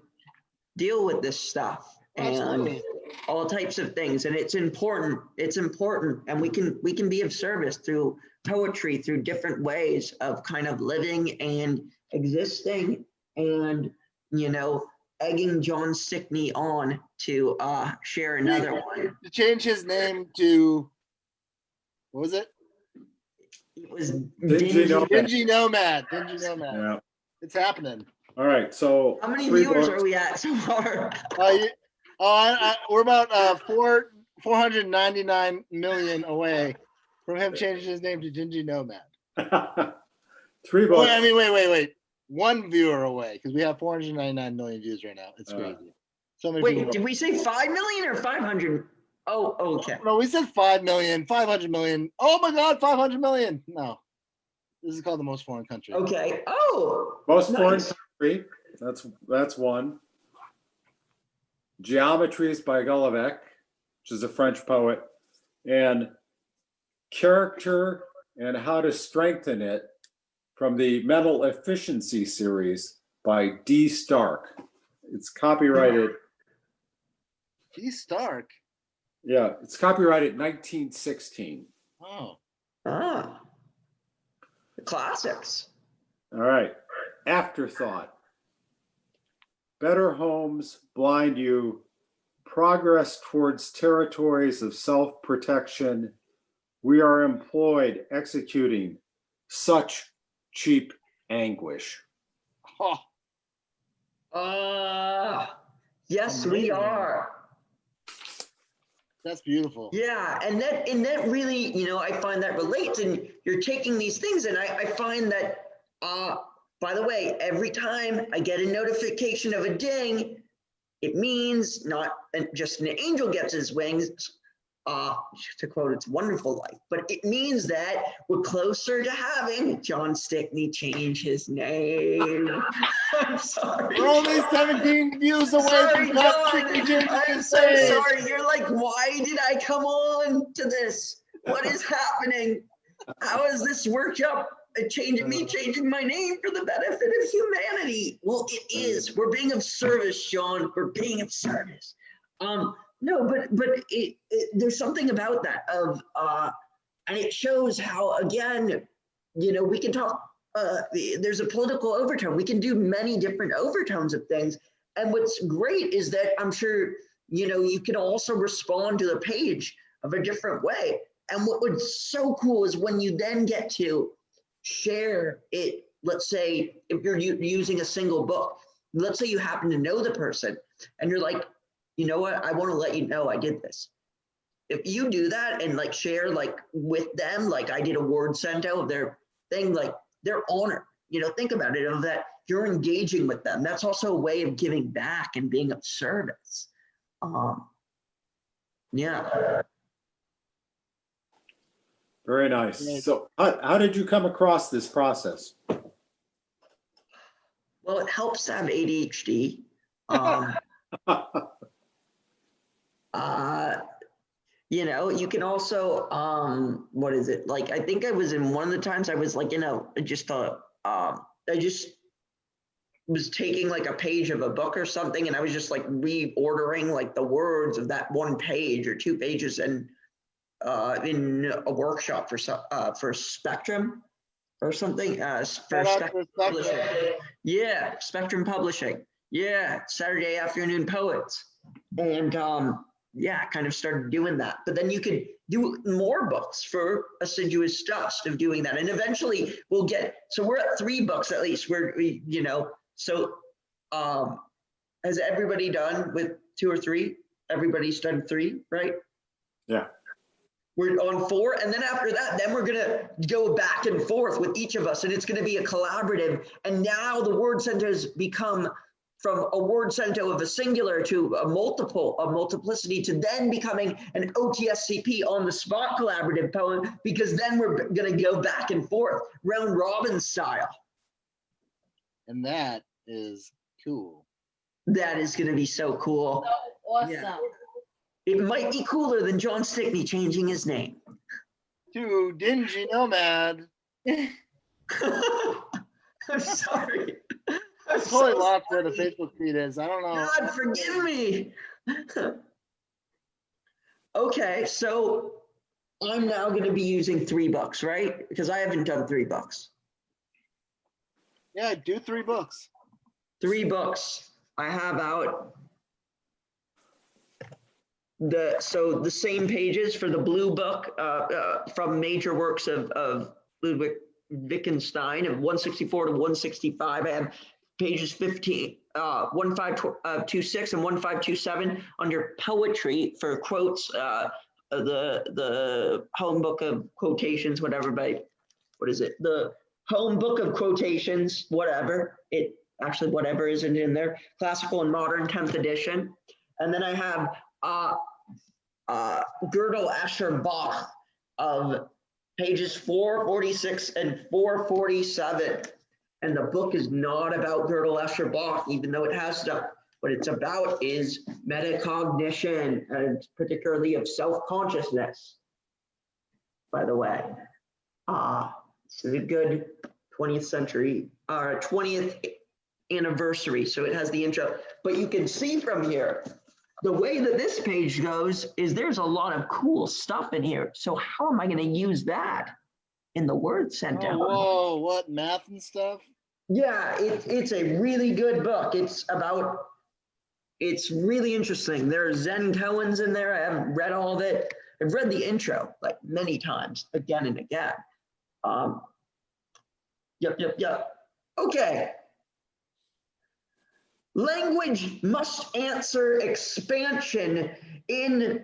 deal with this stuff and Absolutely. all types of things. And it's important. It's important. And we can be of service through poetry, through different ways of kind of living and existing and, egging John Stickney on to share another one. To change his name to, what was it? It was Dingy Nomad. Dingy Nomad. Dingy Nomad. Yeah. It's happening. All right. So How many 3 viewers books. are we at so far? We're about 499 million away from him changing his name to Dingy Nomad. 3 books. Wait. 1 viewer away because we have 499 million views right now. It's crazy. So many Wait, people. did we say 5 million or 500? Oh, okay. No, we said 5 million, 500 million. Oh my God, 500 million. No, this is called the most foreign country. Okay. Oh, Most foreign nice. country. That's one. Geometries by Golovic, which is a French poet, and Character and How to Strengthen It from the Mental Efficiency series by D. Stark. It's copyrighted. D. Stark. Yeah, it's copyrighted 1916. Oh. Ah, the classics. All right. Afterthought. Better homes blind you. Progress towards territories of self-protection. We are employed executing such cheap anguish. Oh, Yes, Amazing. we are. that's beautiful. Yeah, and that really, I find that relates, and you're taking these things, and I find that, by the way, every time I get a notification of a ding, it means not just an angel gets his wings, to quote It's Wonderful Life, but it means that we're closer to having John Stickney change his name. I'm sorry. We're only 17 views away Sorry, from John John. Stickney changing I'm his so name. sorry. You're like, why did I come on to this? What is happening? How is this workshop changing my name for the benefit of humanity? Well, it is. We're being of service, Sean. We're being of service. No, but there's something about that and it shows how, again, we can talk. There's a political overtone. We can do many different overtones of things. And what's great is that I'm sure, you can also respond to the page of a different way. And what was so cool is when you then get to share it, let's say, if you're using a single book, let's say you happen to know the person and you're like, you know what, I want to let you know I did this. If you do that and share with them, I did a word sent out of their thing, they're honored. Think about it, of that you're engaging with them. That's also a way of giving back and being of service. Yeah. Very nice. So how did you come across this process? Well, it helps to have ADHD. You can also, what is it? I think I was in one of the times I was was taking like a page of a book or something, and I was just like reordering like the words of that one page or 2 pages, and in a workshop for Spectrum or something. For Shout out Spectrum to Publishing. Spectrum. Yeah, Spectrum Publishing. Yeah, Saturday Afternoon Poets, and yeah, kind of started doing that. But then you could do more books for assiduous stuff of doing that, and eventually we'll get. So we're at 3 books at least. So has everybody done with 2 or 3? Everybody's done 3, right? Yeah. We're on 4, and then after that, then we're gonna go back and forth with each of us, and it's gonna be a collaborative. And now the word center has become from a word center of a singular to a multiplicity, to then becoming an OTSCP on the spot collaborative poem, because then we're gonna go back and forth, round robin style. And that is cool. That is gonna be so cool. So awesome. Yeah. It might be cooler than John Stickney changing his name. To Dingy Nomad. I'm sorry. I'm I'm totally so lost where the sorry. Facebook feed is. I don't know. God, forgive me. Okay, so I'm now going to be using 3 books, right? Because I haven't done 3 books. Yeah, do 3 books. 3 books I have out. So the same pages for the blue book from major works of Ludwig Wittgenstein of 164 to 165. I have pages 1526 and 1527 under poetry for quotes. The home book of quotations, whatever. By what is it? The home book of quotations, whatever. It actually whatever isn't in there. Classical and modern 10th edition, and then I have Gödel Asher Bach of pages 446 and 447. And the book is not about Gödel Asher Bach, even though it has stuff. What it's about is metacognition, and particularly of self-consciousness, by the way. It's a good 20th century, 20th anniversary, so it has the intro. But you can see from here, the way that this page goes is there's a lot of cool stuff in here. So how am I going to use that in the word center? Oh, whoa, what, math and stuff? Yeah, it's a really good book. It's really interesting. There are Zen koans in there. I haven't read all of it. I've read the intro like many times, again and again. Yep. Okay. Language must answer expansion in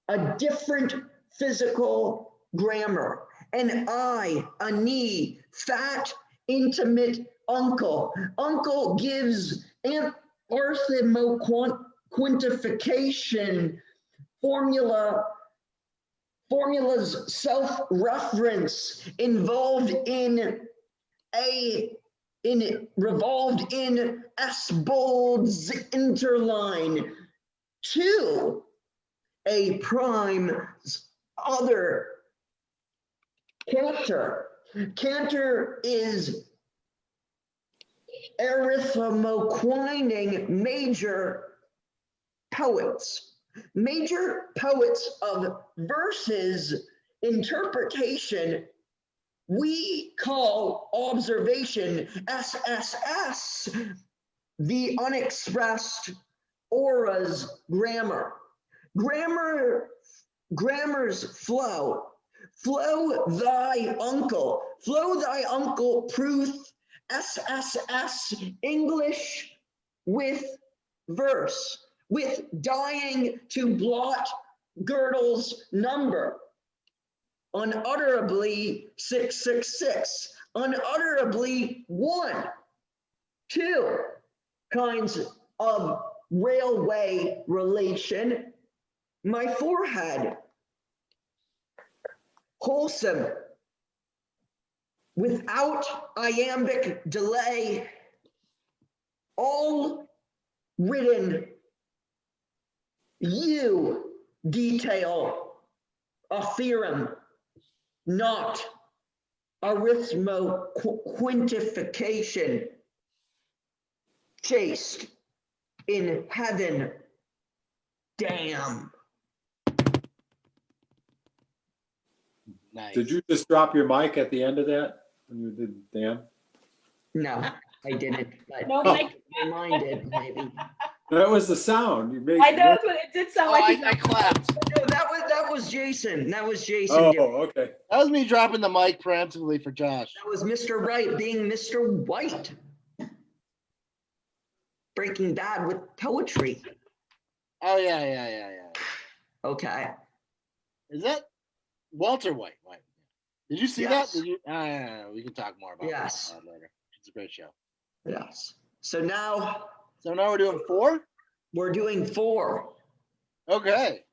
a different physical grammar. An I, a knee, fat, intimate uncle. Uncle gives an quantification formulas self-reference revolved in S bolds interline to a prime other canter. Canter is arithmoquining major poets of verses interpretation. We call observation SSS, the unexpressed auras grammar. Grammar's flow thy uncle proof SSS, English with verse, with dying to blot Gödel's number. Unutterably 666, unutterably 1, 2 kinds of railway relation. My forehead, wholesome, without iambic delay, all written, you detail a theorem, not arithmo quintification. chased in heaven. Damn. Nice. Did you just drop your mic at the end of that when you did damn? No, I didn't, but No, Oh. Mike. mine did, maybe. That was the sound you made. I know it's what it did sound Oh, like. I clapped. No, that was Jason. That was Jason. Oh, doing- okay. That was me dropping the mic preemptively for Josh. That was Mr. Wright being Mr. White. Breaking Bad with poetry. Oh yeah. Okay. Is that Walter White? White. Did you see Yes. that? Did you? We can talk more about Yes. that later. It's a great show. Yes. So now So now we're doing 4. we're doing 4. Okay.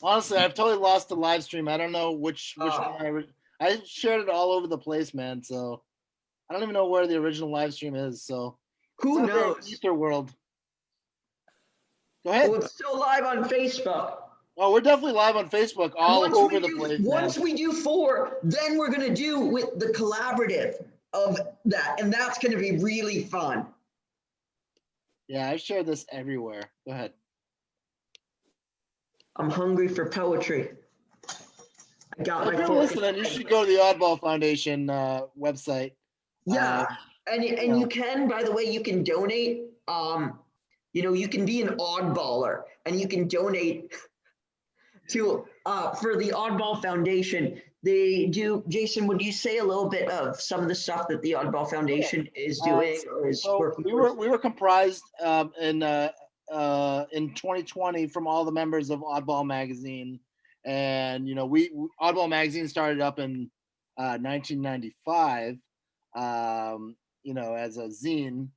Honestly, I've totally lost the live stream. I don't know which one I shared it all over the place, man. So I don't even know where the original live stream is. So Who it's out there in knows? Ether world. Go ahead. Oh, it's still live on Facebook. Oh, we're definitely live on Facebook all Once over we the do- place, Once man. we do 4, then we're gonna do with the collaborative of that, and that's gonna be really fun. Yeah, I've shared this everywhere. Go ahead. I'm hungry for poetry. I got If my you're focus. listening, you should go to the Oddball Foundation website. Yeah, and yeah. you can, by the way, you can donate. You can be an oddballer, and you can donate to for the Oddball Foundation. They do. Jason, would you say a little bit of some of the stuff that the Oddball Foundation is doing or is So working we towards? were comprised in 2020 from all the members of Oddball Magazine, and Oddball Magazine started up in 1995. As a zine,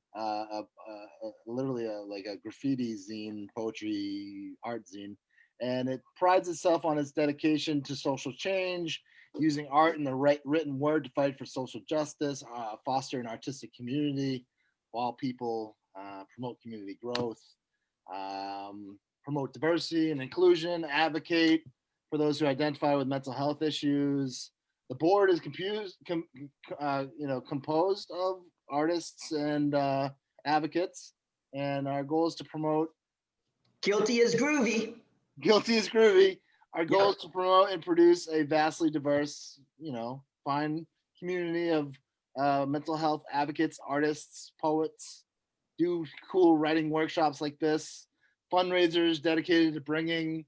literally like a graffiti zine, poetry, art zine, and it prides itself on its dedication to social change, using art and the written word to fight for social justice, foster an artistic community, while people promote community growth, promote diversity and inclusion, advocate for those who identify with mental health issues. The board is composed of artists and advocates, and our goal is to promote. Guilty as groovy. Guilty as groovy. Our goal is to promote and produce a vastly diverse, fine community of mental health advocates, artists, poets, do cool writing workshops like this, fundraisers dedicated to bringing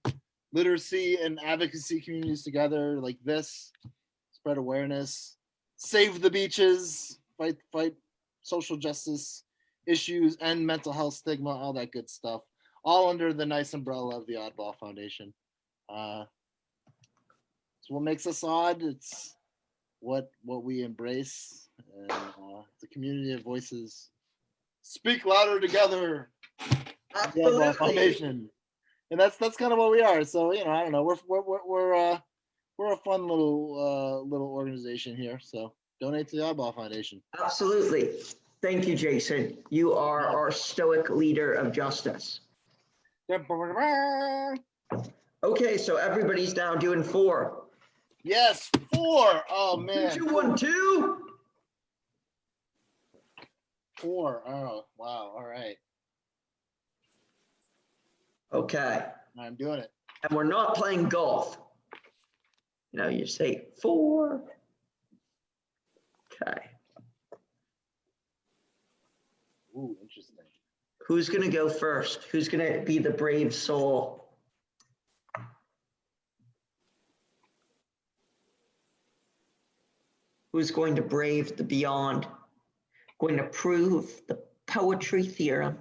literacy and advocacy communities together like this, spread awareness, save the beaches, fight social justice issues, and mental health stigma, all that good stuff, all under the nice umbrella of the Oddball Foundation. It's what makes us odd. It's what we embrace, and it's a community of voices. Speak louder together. The Oddball Foundation, and that's kind of what we are. So I don't know. We're a fun little organization here. So donate to the Oddball Foundation. Absolutely. Thank you, Jason. You are our stoic leader of justice. Okay, so everybody's down doing 4. Yes, 4. Oh man. 2, 1, 2. 4. Oh wow. All right. Okay. I'm doing it. And we're not playing golf. You say 4. Okay. Ooh, interesting. Who's going to go first? Who's going to be the brave soul? Who's going to brave the beyond? Going to prove the poetry theorem?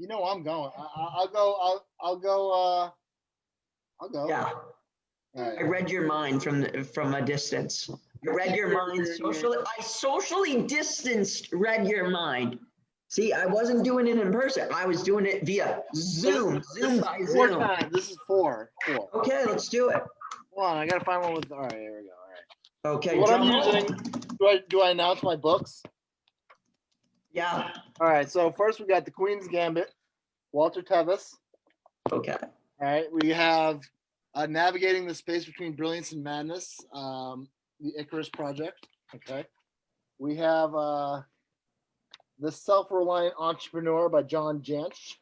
I'm going. I'll go. I'll go. Yeah. All right. I read your mind from a distance. I read your mind socially. I socially distanced read your mind. See, I wasn't doing it in person. I was doing it via Zoom. Zoom by 4 Zoom. times. This is 4. 4. Okay, let's do it. Hold on, I gotta find one with. All right, here we go. All right. Okay. What I'm drum roll. using. Do I announce my books? Yeah. All right. So first we got The Queen's Gambit, Walter Tevis. Okay. All right. We have Navigating the Space Between Brilliance and Madness, the Icarus Project. Okay. We have The Self-Reliant Entrepreneur by John Jantsch.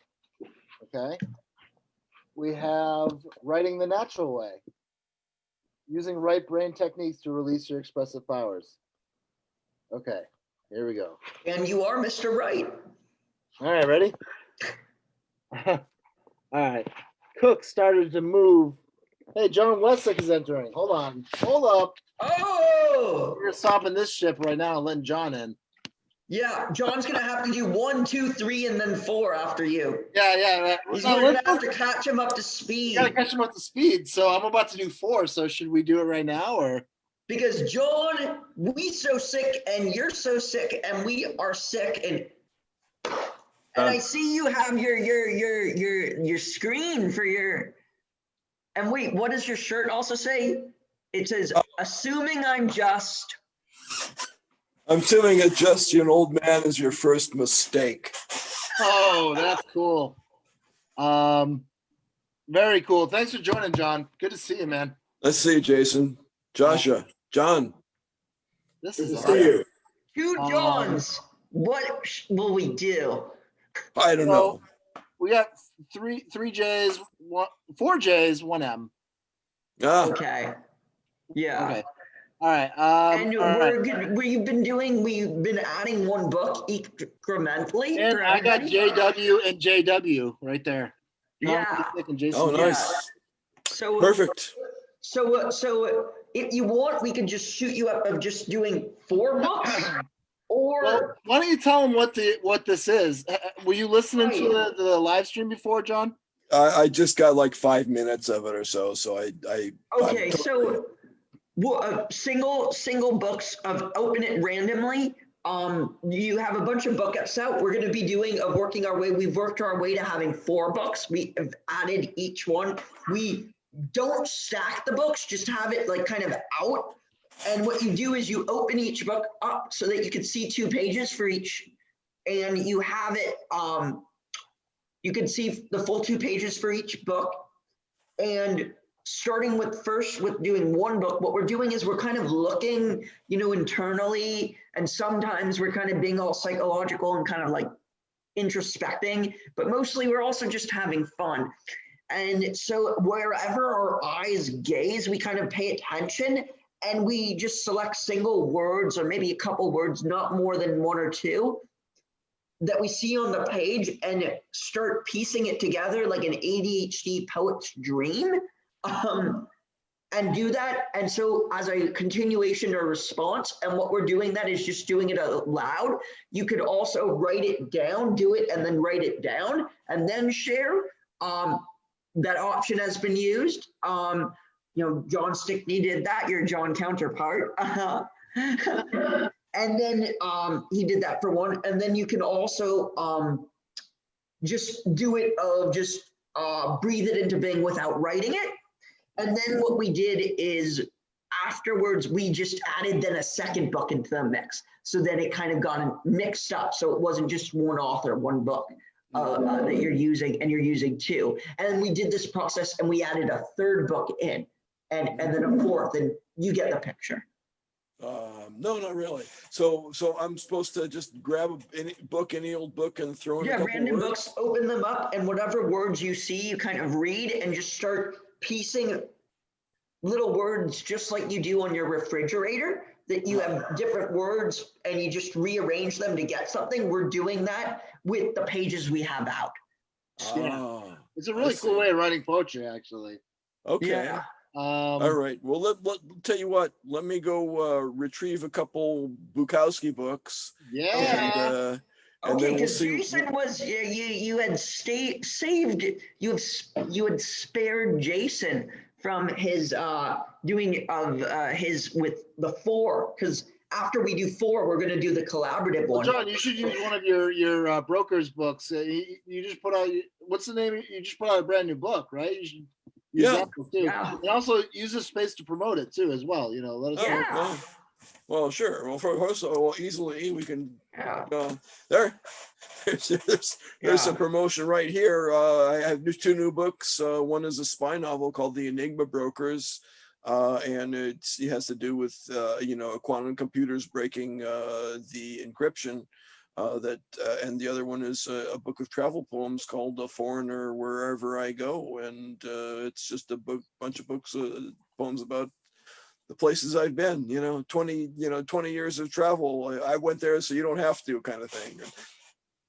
Okay. We have Writing the Natural Way. Using right brain techniques to release your expressive powers. Okay, here we go. And you are Mr. Right. All right, ready? All right. Cook started to move. Hey, John Wessex is entering. Hold on. Hold up. Oh, We're stopping this ship right now and letting John in. yeah. John's gonna have to do 1, 2, 3, and then 4 after you. Yeah. He's No, gonna have to catch him up to speed. You gotta catch him up to speed. So I'm about to do 4. So should we do it right now or? Because John, we so sick and you're so sick and we are sick and I see you have your screen for your, and wait, what does your shirt also say? It says, assuming I'm just. I'm assuming adjusting an old man is your first mistake. Oh, that's cool. Very cool. Thanks for joining, John. Good to see you, man. Let's see, Jason. Joshua. John. This Good is to see you. 2 Johns. What will we do? I don't know. We got three J's, 4 J's, 1 M. Ah, Okay. Yeah. Okay. All right. And all right. we've been adding 1 book incrementally. And for I got everybody. JW and JW right there. Yeah. And Jason. oh, nice. So Perfect. So if you want, we can just shoot you up of just doing 4 books, or Well, why don't you tell them what this is? Were you listening to the live stream before, John? I just got like 5 minutes of it or so. So I okay. So single books of open it randomly. You have a bunch of books out. We're going to be working our way. We've worked our way to having 4 books. We have added each one. We don't stack the books, just have it like kind of out. And what you do is you open each book up so that you can see 2 pages for each, and you have it, you can see the full 2 pages for each book. And starting with doing 1 book, what we're doing is we're kind of looking, internally, and sometimes we're kind of being all psychological and kind of like introspecting, but mostly we're also just having fun. And so wherever our eyes gaze, we kind of pay attention, and we just select single words or maybe a couple words, not more than 1 or 2, that we see on the page and start piecing it together like an ADHD poet's dream, and do that. And so as a continuation or response, and what we're doing that is just doing it out loud. You could also write it down, do it, and then write it down, and then share. That option has been used. John Stickney did that, your John counterpart. And then he did that for 1. And then you can also just do it of just breathe it into being without writing it. And then what we did is afterwards, we just added then a 2nd book into the mix. So then it kind of got mixed up. So it wasn't just 1 author, 1 book. That you're using, and you're using 2. And we did this process and we added a 3rd book in, and then a 4th, and you get the picture. No, not really. So I'm supposed to just grab any old book and throw in a couple random words? books, open them up, and whatever words you see, you kind of read and just start piecing little words just like you do on your refrigerator, that you have different words and you just rearrange them to get something. We're doing that with the pages we have out. It's a really cool way of writing poetry, actually. Okay. Yeah. All right. Well, let tell you what. Let me go retrieve a couple Bukowski books. Yeah. And then we'll see. Jason was you had spared Jason from his doing of his with the 4, because after we do 4, we're going to do the collaborative one. John, you should use one of your broker's books. You just put out, what's the name? You just put out a brand new book, right? You should use that book too. Yeah. And also use the space to promote it too, as well. Let us know. Well, sure. Well, first of all, easily we can. There's some promotion right here. I have 2 new books. One is a spy novel called The Enigma Brokers, and it has to do with quantum computers breaking the encryption. And the other one is a book of travel poems called "A Foreigner Wherever I Go," and it's just a bunch of books, poems about the places I've been. 20 years of travel. I went there, so you don't have to, kind of thing.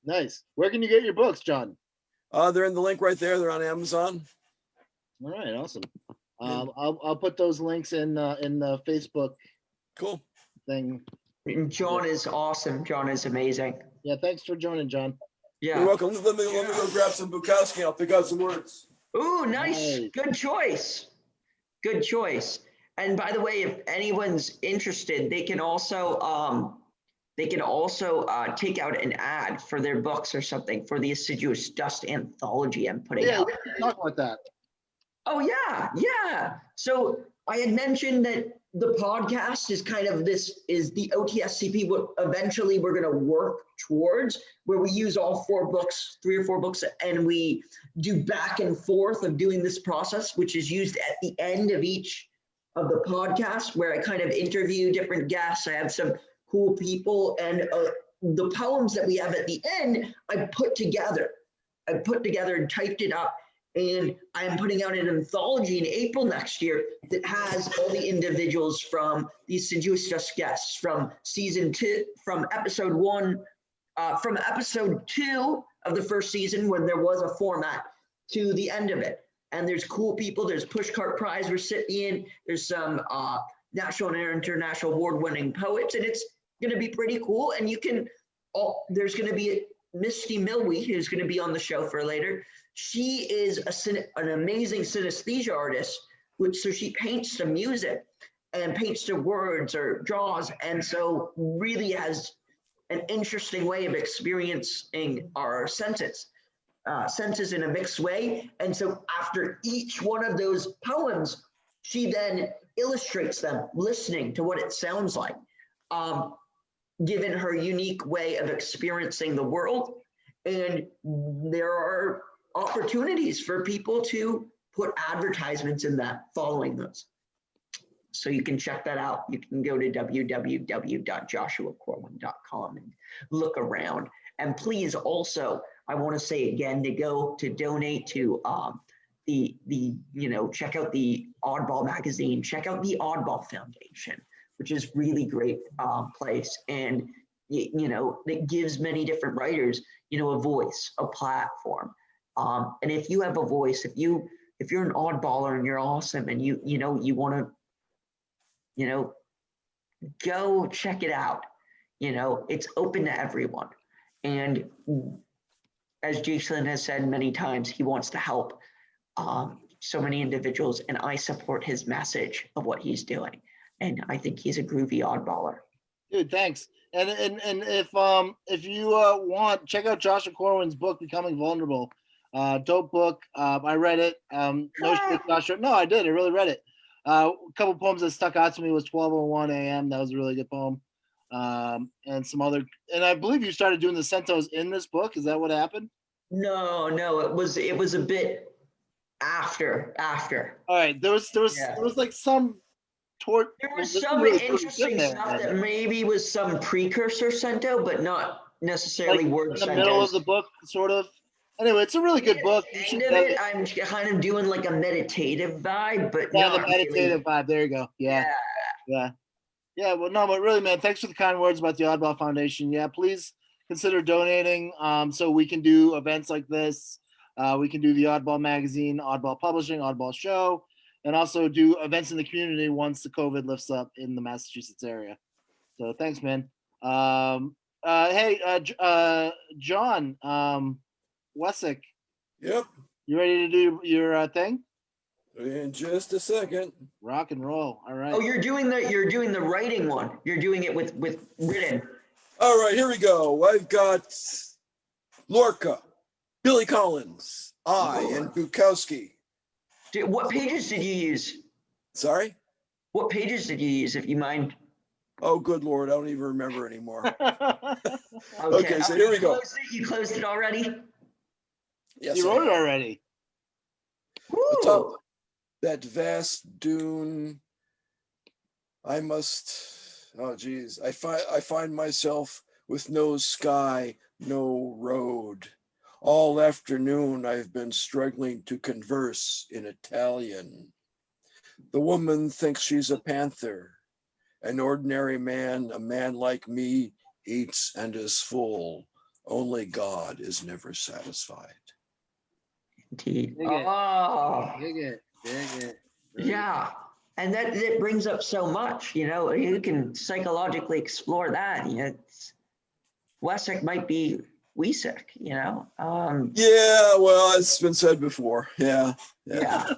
Nice. Where can you get your books, John? They're in the link right there. They're on Amazon. All right, awesome. I'll put those links in the Facebook Cool. thing. And John is awesome. John is amazing. Yeah, thanks for joining, John. Yeah. You're welcome. Let me go grab some Bukowski. I'll pick out some words. Ooh, nice. Nice. Good choice. Good choice. And by the way, if anyone's interested, they can also take out an ad for their books or something for the Assiduous Dust anthology I'm putting Yeah, out. we can talk about that. Oh yeah. So I had mentioned that the podcast is kind of is the OTSCP what eventually we're going to work towards, where we use all 3 or 4 books, and we do back and forth of doing this process, which is used at the end of each of the podcast, where I kind of interview different guests. I have some cool people, and the poems that we have at the end, I put together and typed it up. And I'm putting out an anthology in April next year that has all the individuals from the Assiduous Dust guests from season 2, from episode 1, from episode 2 of the first season when there was a format to the end of it. And there's cool people. There's Pushcart Prize recipient. There's some national and international award-winning poets, and it's going to be pretty cool. And there's going to be Misty Milwee, who's going to be on the show for later. She is an amazing synesthesia artist, so she paints the music and paints the words or draws, and so really has an interesting way of experiencing our senses in a mixed way. And so after each one of those poems, she then illustrates them, listening to what it sounds like, given her unique way of experiencing the world. And there are opportunities for people to put advertisements in that following those. So you can check that out. You can go to www.joshuacorwin.com and look around. And please also, I want to say again, to donate to check out the Oddball magazine, check out the Oddball Foundation, which is really great place. And it gives many different writers, a voice, a platform. And if you have a voice, if you're an oddballer and you're awesome and you want to, go check it out. It's open to everyone. And as Jason has said many times, he wants to help so many individuals, and I support his message of what he's doing. And I think he's a groovy oddballer. Dude, thanks. And if you want, check out Joshua Corwin's book, Becoming Vulnerable. Dope book. I read it. No shit, Joshua. No, I did. I really read it. A couple poems that stuck out to me was 12:01 a.m. That was a really good poem. And some other. And I believe you started doing the centos in this book. Is that what happened? No, it was a bit after. All right. There was like some. There was some interesting stuff that maybe was some precursor cento, but not necessarily like word in the middle of the book, sort of. Anyway, it's a really good book. End of it, I'm kind of doing like a meditative vibe, but yeah, the meditative vibe. There you go. Yeah. Well, no, but really, man, thanks for the kind words about the Oddball Foundation. Yeah, please consider donating so we can do events like this. We can do the Oddball magazine, Oddball Publishing, Oddball Show, and also do events in the community once the COVID lifts up in the Massachusetts area. So thanks, man. Hey, John Wessick. Yep. You ready to do your thing? In just a second. Rock and roll. All right. Oh, you're doing the writing one. You're doing it with written. All right, here we go. I've got Lorca, Billy Collins, and Bukowski. What pages did you use? Sorry? What pages did you use, if you mind? Oh, good Lord, I don't even remember anymore. Okay, so here we go. You closed it already? Yes, you wrote it already. Atop that vast dune, I find myself with no sky, no road. All afternoon I've been struggling to converse in Italian. The woman thinks she's a panther. An ordinary man, a man like me, eats and is full. Only God is never satisfied. Dig Dig it. Oh, Dig it. Dig it. yeah. And that brings up so much, you can psychologically explore that. Wessex might be Wiesek, Yeah, well, it's been said before. Yeah. yeah.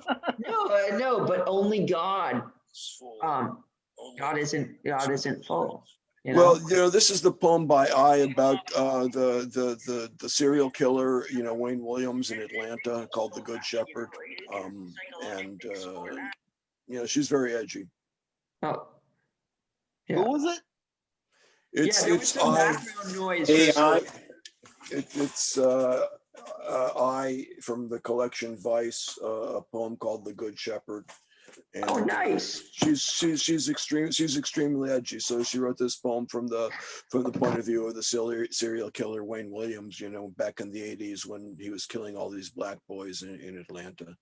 No, but only God, God isn't full, Well, this is the poem by I about the serial killer, Wayne Williams in Atlanta, called The Good Shepherd. And she's very edgy. Oh, Who yeah. was it? It's There was it's some I. background noise. AI. It's I from the collection Vice, a poem called The Good Shepherd. And Oh, nice. she's extremely edgy. So she wrote this poem from the point of view of the serial killer Wayne Williams, back in the 80s when he was killing all these black boys in Atlanta.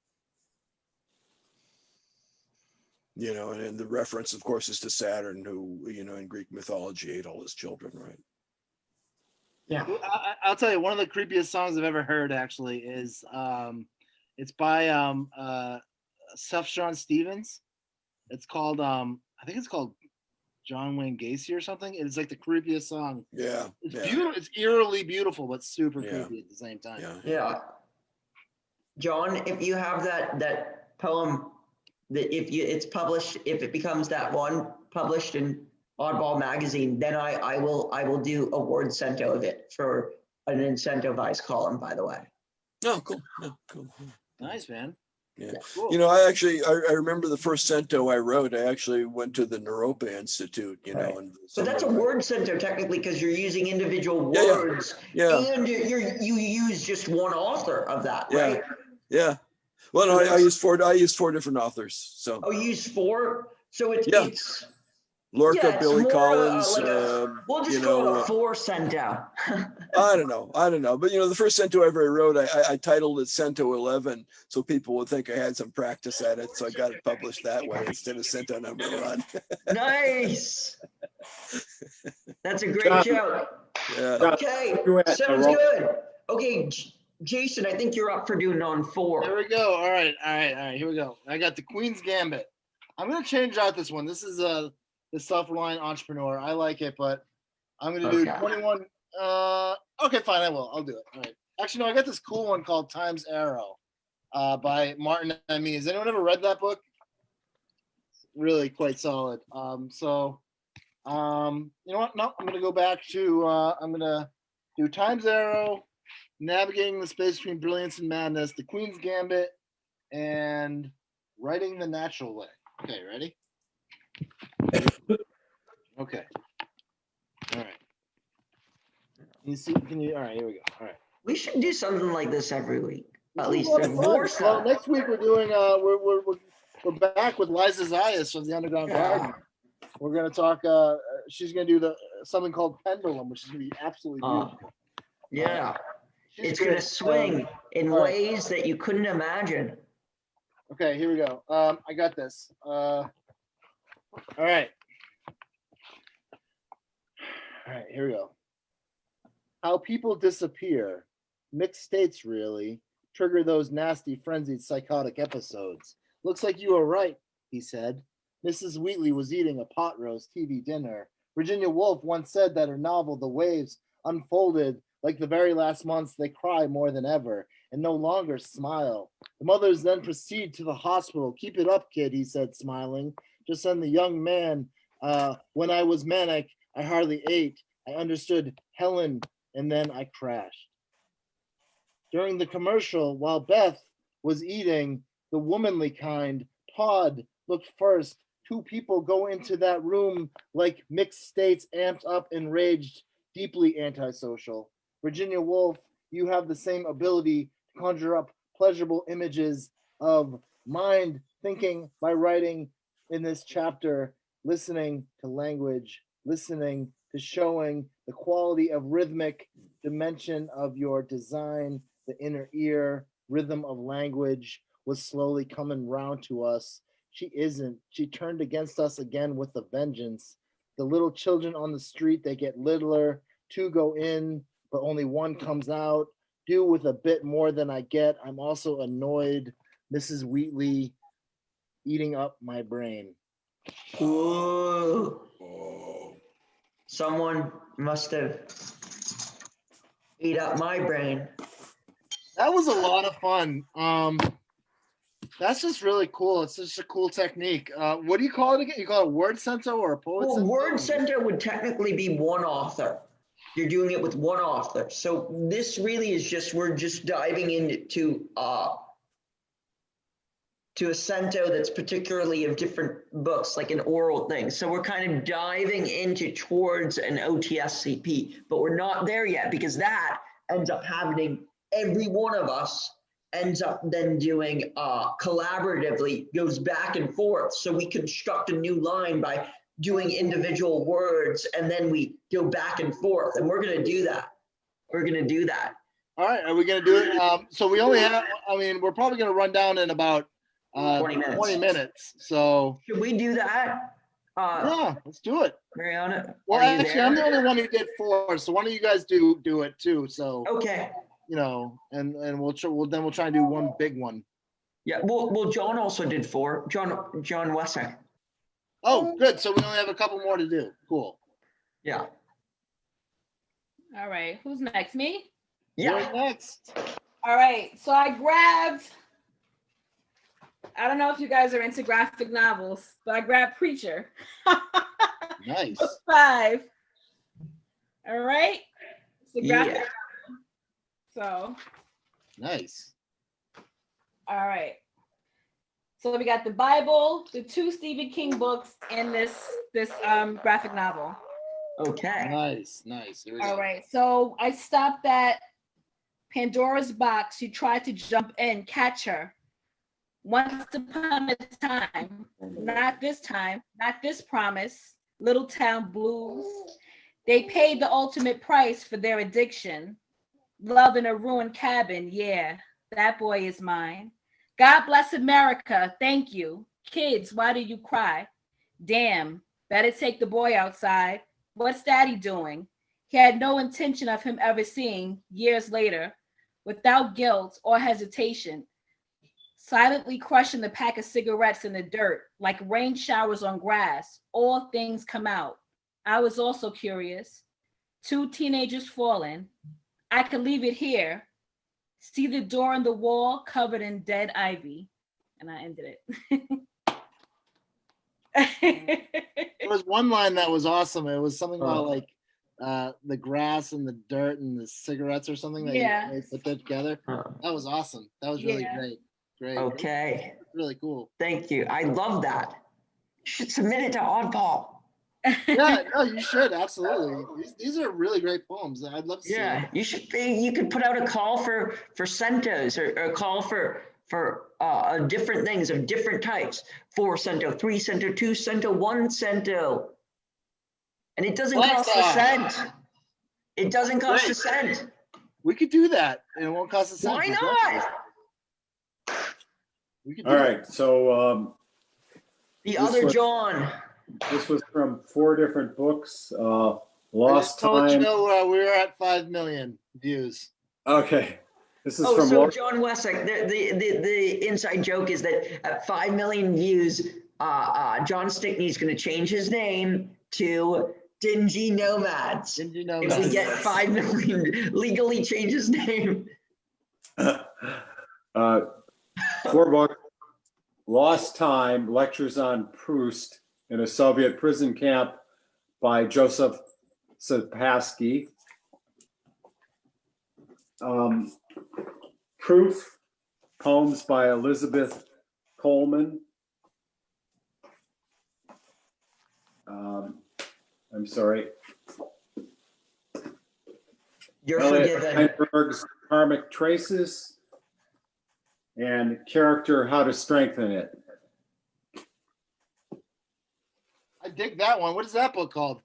And the reference, of course, is to Saturn, who, in Greek mythology ate all his children, right? Yeah. I'll tell you, one of the creepiest songs I've ever heard actually is it's by Sufjan Stevens. It's called I think it's called John Wayne Gacy or something. It's like the creepiest song. Yeah. It's yeah. beautiful. It's eerily beautiful, but super Yeah. creepy at the same time. Yeah. John, if you have that poem, that if it becomes that one published in Oddball magazine, then I will do a word cento of it for an incentivized column, by the way. Oh, cool. Yeah, cool. Nice, man. Yeah. Cool. I remember the first cento I wrote, I actually went to the Naropa Institute, Right. and So that's a word cento technically, because you're using individual words, Yeah. and you use just one author of that, Yeah. right? Yeah. Well, no, I used four different authors. So Oh, you use four? So it's Yeah. Lorca, it's Billy more Collins, like we'll just call it a 4 cento. I don't know. But the first cento I ever wrote, I titled it Cento 11, so people would think I had some practice at it. So I got it published that way instead of Cento number 1. Nice. That's a great John, joke. Yeah. Okay, sounds good. Okay, Jason, I think you're up for doing on 4. There we go. All right. Here we go. I got the Queen's Gambit. I'm gonna change out this one. This is the Self-Reliant Entrepreneur. I like it, but I'm gonna do 21. Okay, fine. I will. I'll do it. All right. Actually, no. I got this cool one called Time's Arrow, by Martin M.E. Has anyone ever read that book? It's really quite solid. You know what? No, I'm gonna go back to. I'm gonna do Time's Arrow, Navigating the Space Between Brilliance and Madness, The Queen's Gambit, and Writing the Natural Way. Okay, ready? Okay. All right. All right, here we go. All right. We should do something like this every week. At This is least a lot there's of more fun. stuff. Well, next week we're doing we're back with Liza Zayas from the Underground Garden. We're gonna talk. She's gonna do something called Pendulum, which is gonna be absolutely beautiful. Yeah, She's it's great. gonna swing in all right. ways that you couldn't imagine. Okay, here we go. I got this. All right. All right, here we go. How people disappear, mixed states really, trigger those nasty, frenzied, psychotic episodes. Looks like you were right, he said. Mrs. Wheatley was eating a pot roast TV dinner. Virginia Woolf once said that her novel, The Waves, unfolded like the very last months they cry more than ever and no longer smile. The mothers then proceed to the hospital. Keep it up, kid, he said, smiling. Just then the young man, when I was manic, I hardly ate. I understood Helen, and then I crashed. During the commercial, while Beth was eating, the womanly kind, Todd looked first. 2 people go into that room like mixed states, amped up, enraged, deeply antisocial. Virginia Woolf, you have the same ability to conjure up pleasurable images of mind thinking by writing in this chapter, listening to language, listening to showing the quality of rhythmic dimension of your design, the inner ear, rhythm of language was slowly coming round to us. She isn't. She turned against us again with a vengeance. The little children on the street, they get littler. Two go in, but only one comes out. Do with a bit more than I get. I'm also annoyed. Mrs. Wheatley eating up my brain. Ooh. Someone must have ate up my brain. That was a lot of fun. That's just really cool. It's just a cool technique. What do you call it again? You call it word cento or a poet Well, cento? word center would technically be one author. You're doing it with one author. So this really is just, we're just diving into a cento that's particularly of different books, like an oral thing. So we're kind of diving into towards an OTSCP, but we're not there yet because that ends up happening. Every one of us ends up then doing collaboratively, goes back and forth. So we construct a new line by doing individual words, and then we go back and forth, and we're gonna do that. We're gonna do that. All right, are we gonna do it? So we only have, I mean, we're probably gonna run down in about 20 minutes. 20 minutes. So Should we do that? yeah, let's do it. Mariana, Well, are you actually, I'm the there? only one who did 4, so why don't you guys do it too? So Okay. you know, and we'll try and do one big one. Yeah. Well, John also did 4. John Wessex. Oh, good. So we only have a couple more to do. Cool. Yeah. All right, who's next? Me? Yeah. You're next. All right, so I grabbed, I don't know if you guys are into graphic novels, but I grabbed Preacher. Nice. Book 5. All right, it's a graphic Yeah. novel. So, Nice. all right. So we got the Bible, the 2 Stephen King books, and this graphic novel. Okay. Nice. Here we go. All right, so I stopped at Pandora's box. She tried to jump in, catch her. Once upon a time, not this time, not this promise, Little Town Blues. They paid the ultimate price for their addiction. Love in a ruined cabin, yeah, that boy is mine. God bless America, thank you. Kids, why do you cry? Damn, better take the boy outside. What's daddy doing? He had no intention of him ever seeing, years later, without guilt or hesitation, silently crushing the pack of cigarettes in the dirt, like rain showers on grass, all things come out. I was also curious. 2 teenagers falling. I could leave it here. See the door in the wall covered in dead ivy. And I ended it. There was one line that was awesome. It was something about like the grass and the dirt and the cigarettes or something that Yeah. they put that together. That was awesome. That was really Yeah. great. Okay. Really cool. Thank you. I love that. You should submit it to Oddball. Yeah, no, you should absolutely. These are really great poems. I'd love to see Yeah, them. you should. You could put out a call for centos or a call for different things of different types. 4 cento, 3 cento, 2 cento, 1 cento, and it doesn't cost a cent. It doesn't cost a Great. cent. We could do that, and it won't cost a cent. Why Exactly. not? We could do All that. right, so The This other was- John. this was from 4 different books. I Lost just to let you Time. know we were at 5 million views. Okay, this is Oh, from so Lost. John Wessex. The inside joke is that at 5 million views, John Stickney's going to change his name to Dingy Nomads. Didn't you know If we that? get 5 million, legally change his name. 4 books. Lost Time, Lectures on Proust in a Soviet Prison Camp by Joseph Sapasky. Proof, Poems by Elizabeth Coleman. I'm sorry. You're Elliot forgiven. Steinberg's Karmic Traces, and Character, How to Strengthen It. I dig that one. What is that book called?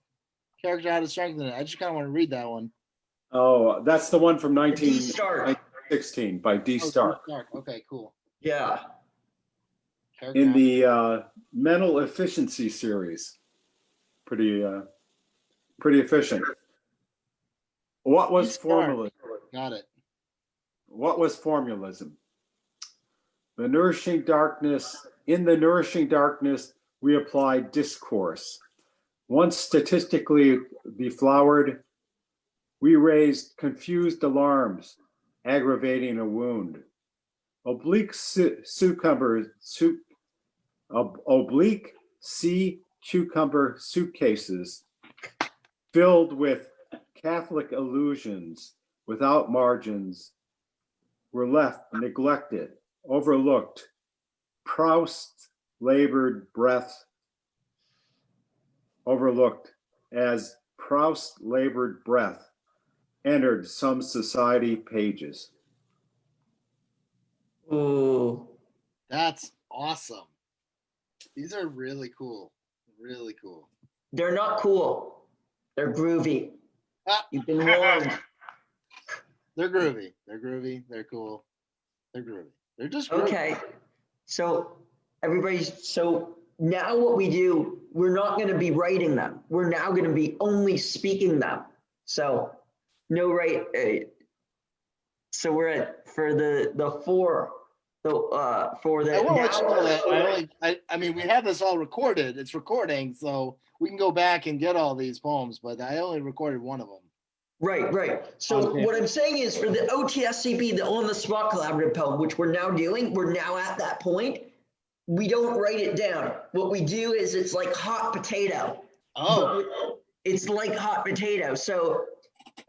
Character, how to strengthen it. I just kind of want to read that one. Oh, that's the one from D. Stark. 1916 by D. Oh, Stark. Okay, cool. Yeah. Character, In the mental efficiency series. Pretty efficient. What was Stark. formalism? Got it. What was formalism? In the nourishing darkness, we applied discourse. Once statistically beflowered, we raised confused alarms, aggravating a wound. Oblique sea cucumber suitcases filled with Catholic illusions without margins were left neglected, overlooked. Proust labored breath overlooked as Proust labored breath entered some society pages. Ooh. That's awesome. These are really cool. Really cool. They're not cool. They're groovy. Ah. You've been warned. They're groovy. They're groovy. They're cool. They're groovy. They're just groovy. Okay. So so now what we do, we're not going to be writing them. We're now going to be only speaking them. So no write. So we're at for the four. So for the I won't let now, you know that. I mean, we have this all recorded. It's recording, so we can go back and get all these poems, but I only recorded one of them. Right. So Okay. what I'm saying is for the OTSCP, the on the spot collaborative poem, which we're now doing, we're now at that point. We don't write it down. What we do is it's like hot potato. Oh, It's like hot potato. So,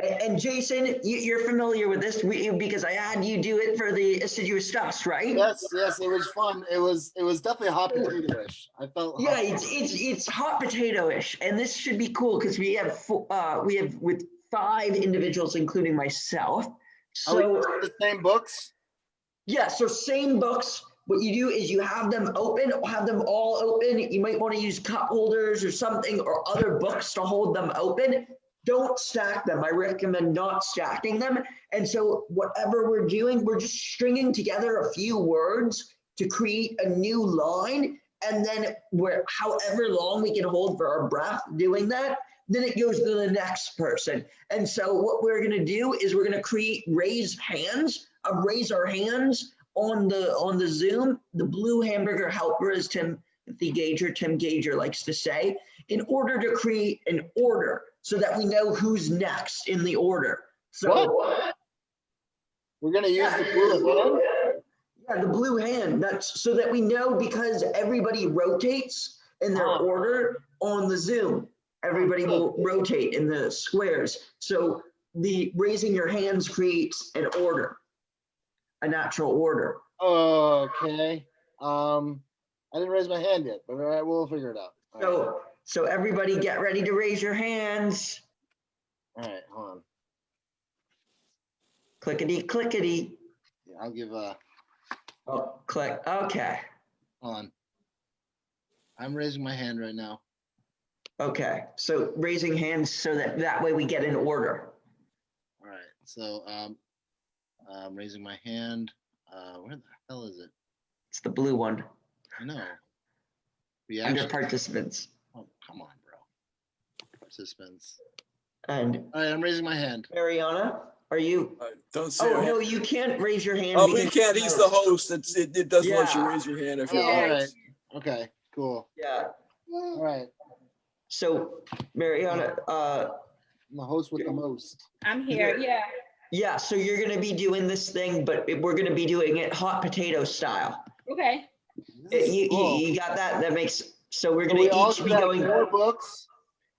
and Jason, you're familiar with this because I had you do it for the assiduous stuffs, right? yes, it was fun. It was definitely hot potato-ish. I felt Yeah, it's hot potato-ish, and this should be cool because we have with 5 individuals, including myself. Are we So using the same books? yeah, so same books. What you do is you have them open, have them all open. You might want to use cup holders or something or other books to hold them open. Don't stack them. I recommend not stacking them. And so whatever we're doing, we're just stringing together a few words to create a new line. And then however long we can hold for our breath doing that, then it goes to the next person. And so what we're going to do is we're going to create raise our hands on the Zoom. The blue hamburger helper, as Tim Gager likes to say, in order to create an order so that we know who's next in the order. So What? We're gonna use the blue hand? yeah, the blue hand. That's so that we know because everybody rotates in their order on the Zoom. Everybody will rotate in the squares. So the raising your hands creates an order, a natural order. Okay. I didn't raise my hand yet, but all right, we'll figure it out. All right. So everybody get ready to raise your hands. All right, hold on. Clickety, clickety. Yeah, I'll give Oh, click. Okay. hold on. I'm raising my hand right now. Okay. So raising hands so that way we get an order. All right. So I'm raising my hand. Where the hell is it? It's the blue one. I know. Under participants. Oh, come on, bro. Participants. And All right, I'm raising my hand. Mariana, are you? I don't see Oh it. no, you can't raise your hand. Oh, we because- can't. He's the host. It does let you Yeah. raise your hand if Oh, you're all the right. host. Okay, cool. Yeah. All right. So Mariana, I'm the host with the most. I'm here. Yeah. yeah. So you're gonna be doing this thing, but we're gonna be doing it hot potato style. Okay. This is cool. You got that? That makes so we're So gonna we all each be have going. 4 books.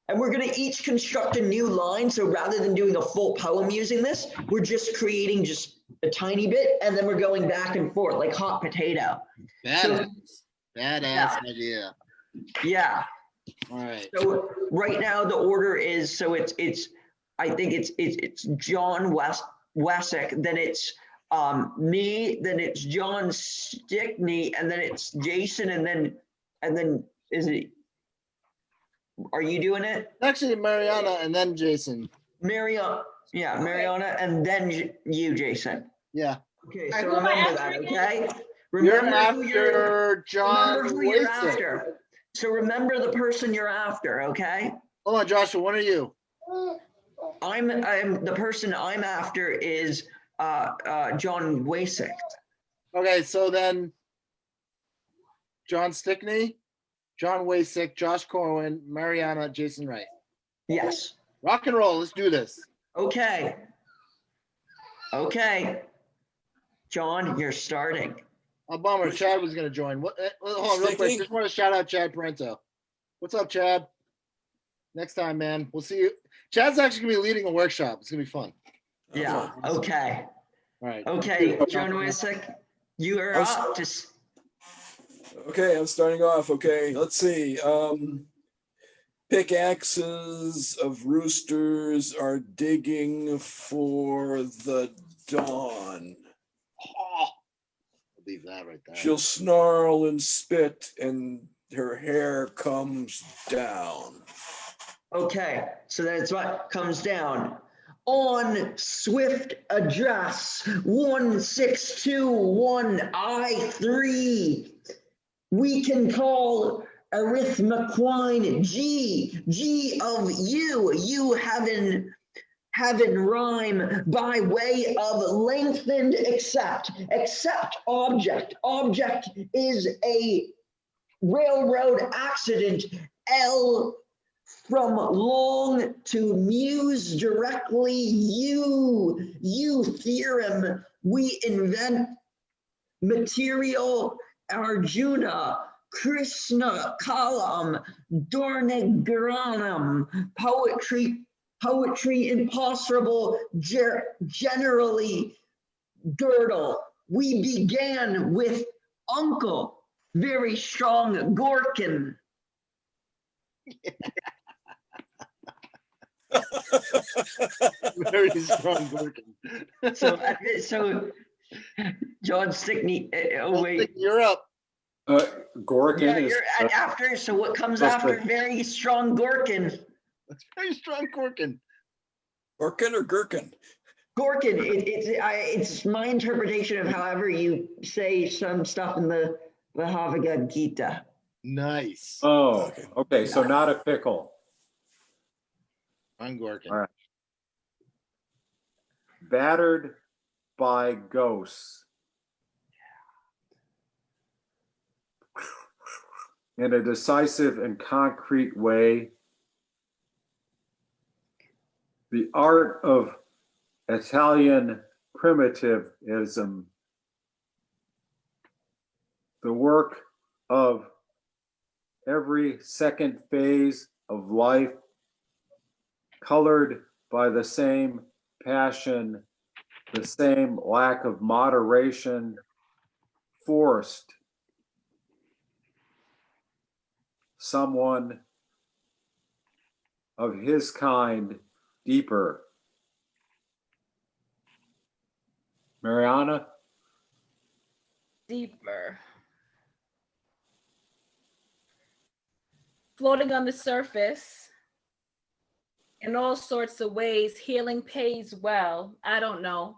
And we're going to each construct a new line. So rather than doing a full poem using this, we're just creating just a tiny bit. And then we're going back and forth like hot potato. Badass idea. Yeah. All right. So right now the order is, so it's I think it's John Wessick, then it's me, then it's John Stickney, and then it's Jason, and then is it Are you doing it? Actually, Mariana and then Jason. Mariana, yeah, Okay. Mariana, and then you, Jason. Yeah. Okay, All right, so who am I remember after that, again? okay? You're Remember who you're, after John remember who you're Wasik. after. So remember the person you're after, okay? Hold on, Joshua. What are you? I'm the person I'm after is John Wasik. Okay, so then John Stickney, John Wasik, Josh Corwin, Mariana, Jason Wright. Yes. Rock and roll. Let's do this. Okay. Okay. John, you're starting. A bummer. Chad was going to join. What? Hold on, real quick. Sticky? Just want to shout out Chad Parento. What's up, Chad? Next time, man. We'll see you. Chad's actually going to be leading a workshop. It's going to be fun. Yeah. Okay. All right. Okay. John Wasik, you are up. Just Okay, I'm starting off. Okay, let's see. Pickaxes of roosters are digging for the dawn. Oh, I'll leave that right there. She'll snarl and spit, and her hair comes down. okay. So that's what comes down. On swift address 1621I3, we can call arithmequine G of you having rhyme by way of lengthened except object is a railroad accident. L from long to muse directly you theorem we invent material Arjuna Krishna column Dornigranam poetry impossible generally girdle. We began with uncle very strong Gorkin. Very strong working. So John Stickney. Oh wait, You're up. Gorkin yeah, is you're at after. So what comes That's after right. very strong Gorkin? That's very strong working. Gorkin or gherkin? Gorkin. It's my interpretation of however you say some stuff in the Bhagavad Gita. Nice. Oh, Okay. okay. So not a pickle. I'm Gorkin. All right. Battered by ghosts. In a decisive and concrete way, the art of Italian primitivism, the work of every second phase of life, colored by the same passion, the same lack of moderation, forced someone of his kind deeper. Mariana? Deeper. Floating on the surface in all sorts of ways, healing pays well. I don't know.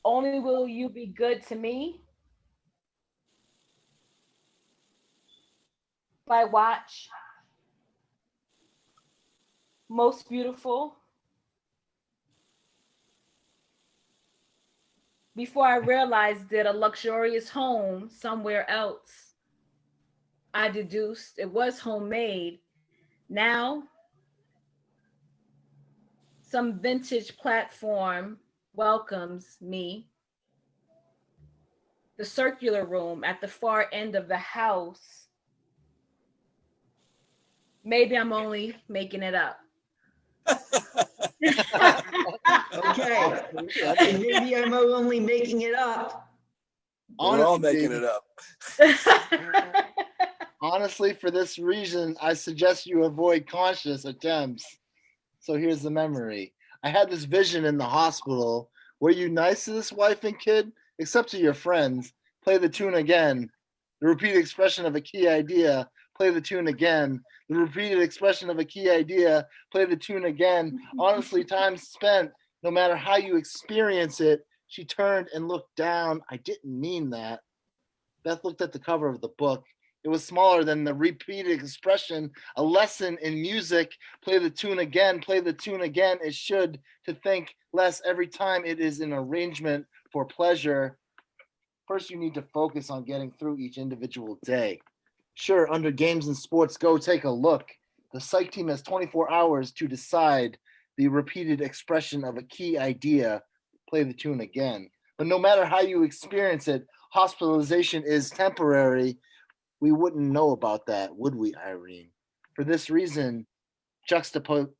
Only will you be good to me? By watch. Most beautiful. Before I realized it, a luxurious home somewhere else. I deduced it was homemade. Now, some vintage platform welcomes me. The circular room at the far end of the house. Maybe I'm only making it up. Okay, and maybe I'm only making it up. We're all making it up. Honestly, for this reason, I suggest you avoid conscious attempts. So here's the memory. I had this vision in the hospital. Were you nice to this wife and kid? Except to your friends. Play the tune again. The repeated expression of a key idea, play the tune again. The repeated expression of a key idea, play the tune again. Honestly, time spent, no matter how you experience it. She turned and looked down. I didn't mean that. Beth looked at the cover of the book. It was smaller than the repeated expression, a lesson in music. Play the tune again, play the tune again. It should to think less every time it is an arrangement for pleasure. First, you need to focus on getting through each individual day. Sure, under games and sports, go take a look. The psych team has 24 hours to decide the repeated expression of a key idea. Play the tune again. But no matter how you experience it, hospitalization is temporary. We wouldn't know about that, would we, Irene? For this reason, juxtapose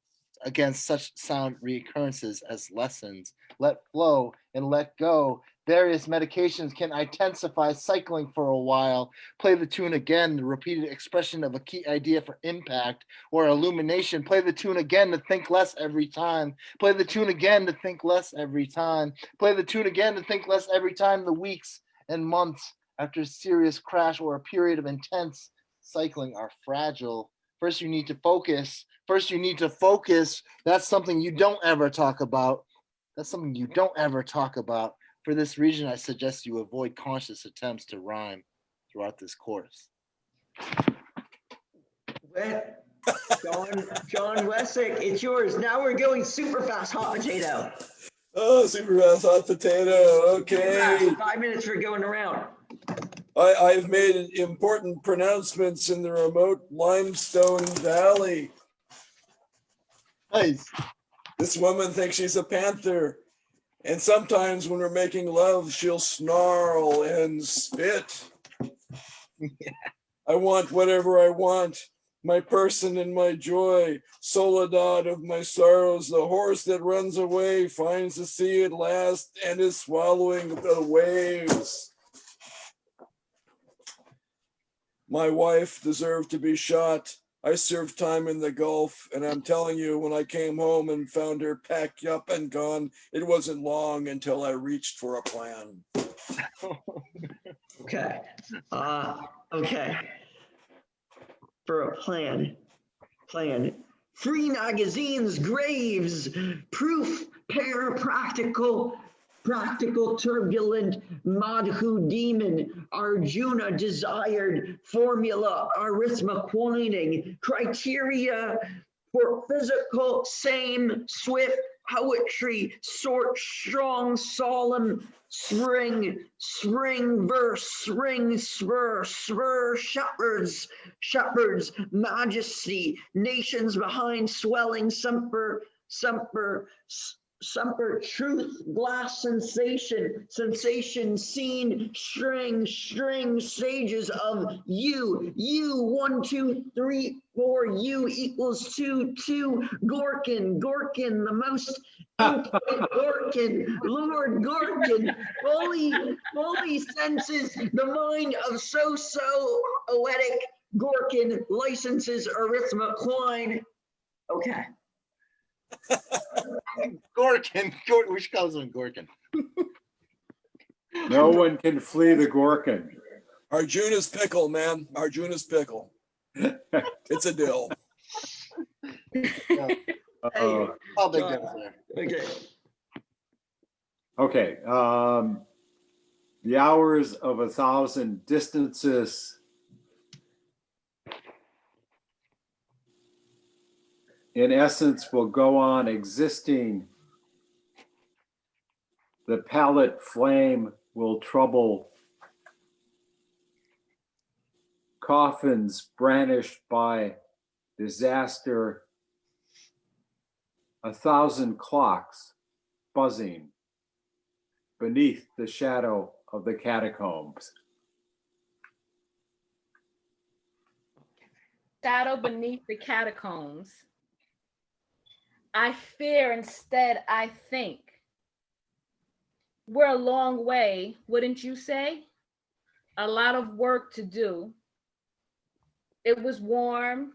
against such sound reoccurrences as lessons, let flow and let go. Various medications can intensify cycling for a while. Play the tune again, the repeated expression of a key idea for impact or illumination. Play the tune again to think less every time. Play the tune again to think less every time. Play the tune again to think less every time. The weeks and months after a serious crash or a period of intense cycling are fragile. First, you need to focus. First, you need to focus. That's something you don't ever talk about. That's something you don't ever talk about. For this reason, I suggest you avoid conscious attempts to rhyme throughout this course. John Wessick, it's yours. Now we're going super fast hot potato. Oh, super fast hot potato. Okay. 5 minutes for going around. I've made important pronouncements in the remote limestone valley. Nice. This woman thinks she's a panther. And sometimes when we're making love, she'll snarl and spit. Yeah. I want whatever I want. My person and my joy, Soledad of my sorrows, the horse that runs away finds the sea at last and is swallowing the waves. My wife deserved to be shot. I served time in the Gulf, and I'm telling you, when I came home and found her packed up and gone, it wasn't long until I reached for a plan. Okay. Okay. For a plan. Free magazines, graves, proof, practical, turbulent, Madhu demon, Arjuna desired, formula, arithmetic, criteria for physical, same, swift, poetry, sort, strong, solemn, spring, verse, spur, shepherds, majesty, nations behind, swelling, semper, truth, glass, sensation, scene, string, stages of you, 1, 2, 3, 4, you equals 2, Gorkin, the most Gorkin, Lord Gorkin, fully senses the mind of so oetic Gorkin, licenses arithmetic. Okay. Gorkin, we should call this one Gorkin. No one can flee the Gorkin. Arjuna's pickle, man. Arjuna's pickle. It's a dill. Uh-oh. How big that was there? Okay. Okay. The hours of 1,000 distances. In essence, will go on existing. The palette flame will trouble. Coffins brandished by disaster. 1,000 clocks buzzing beneath the shadow of the catacombs. Shadow beneath the catacombs. I fear, instead I think. We're a long way, wouldn't you say? A lot of work to do. It was warm.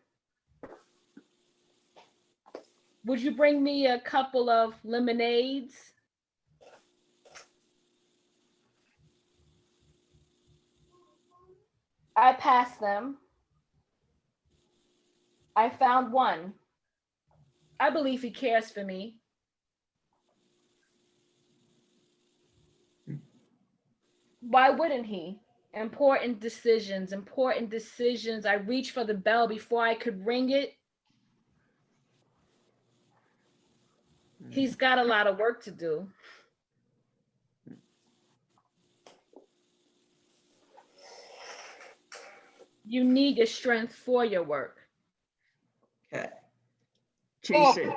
Would you bring me a couple of lemonades? I passed them. I found one. I believe he cares for me. Why wouldn't he? Important decisions, important decisions. I reached for the bell before I could ring it. He's got a lot of work to do. You need your strength for your work. Okay. Jason,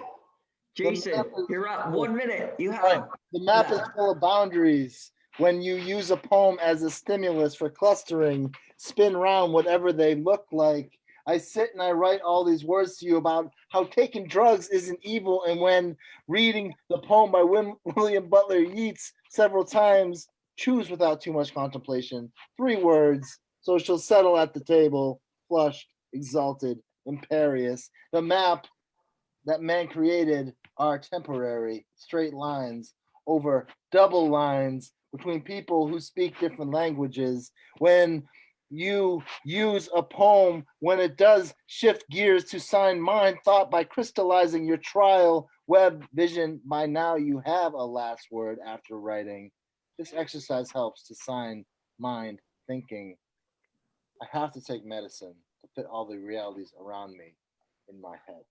you're up. 1 minute. You Right. have. The map is Yeah. full of boundaries. When you use a poem as a stimulus for clustering, spin round whatever they look like. I sit and I write all these words to you about how taking drugs isn't evil. And when reading the poem by William Butler Yeats several times, choose without too much contemplation. 3 words, so she'll settle at the table, flushed, exalted, imperious. The map that man created are temporary, straight lines over double lines between people who speak different languages. When you use a poem, when it does shift gears to sign mind thought by crystallizing your trial web vision, by now you have a last word after writing. This exercise helps to sign mind thinking. I have to take medicine to fit all the realities around me in my head.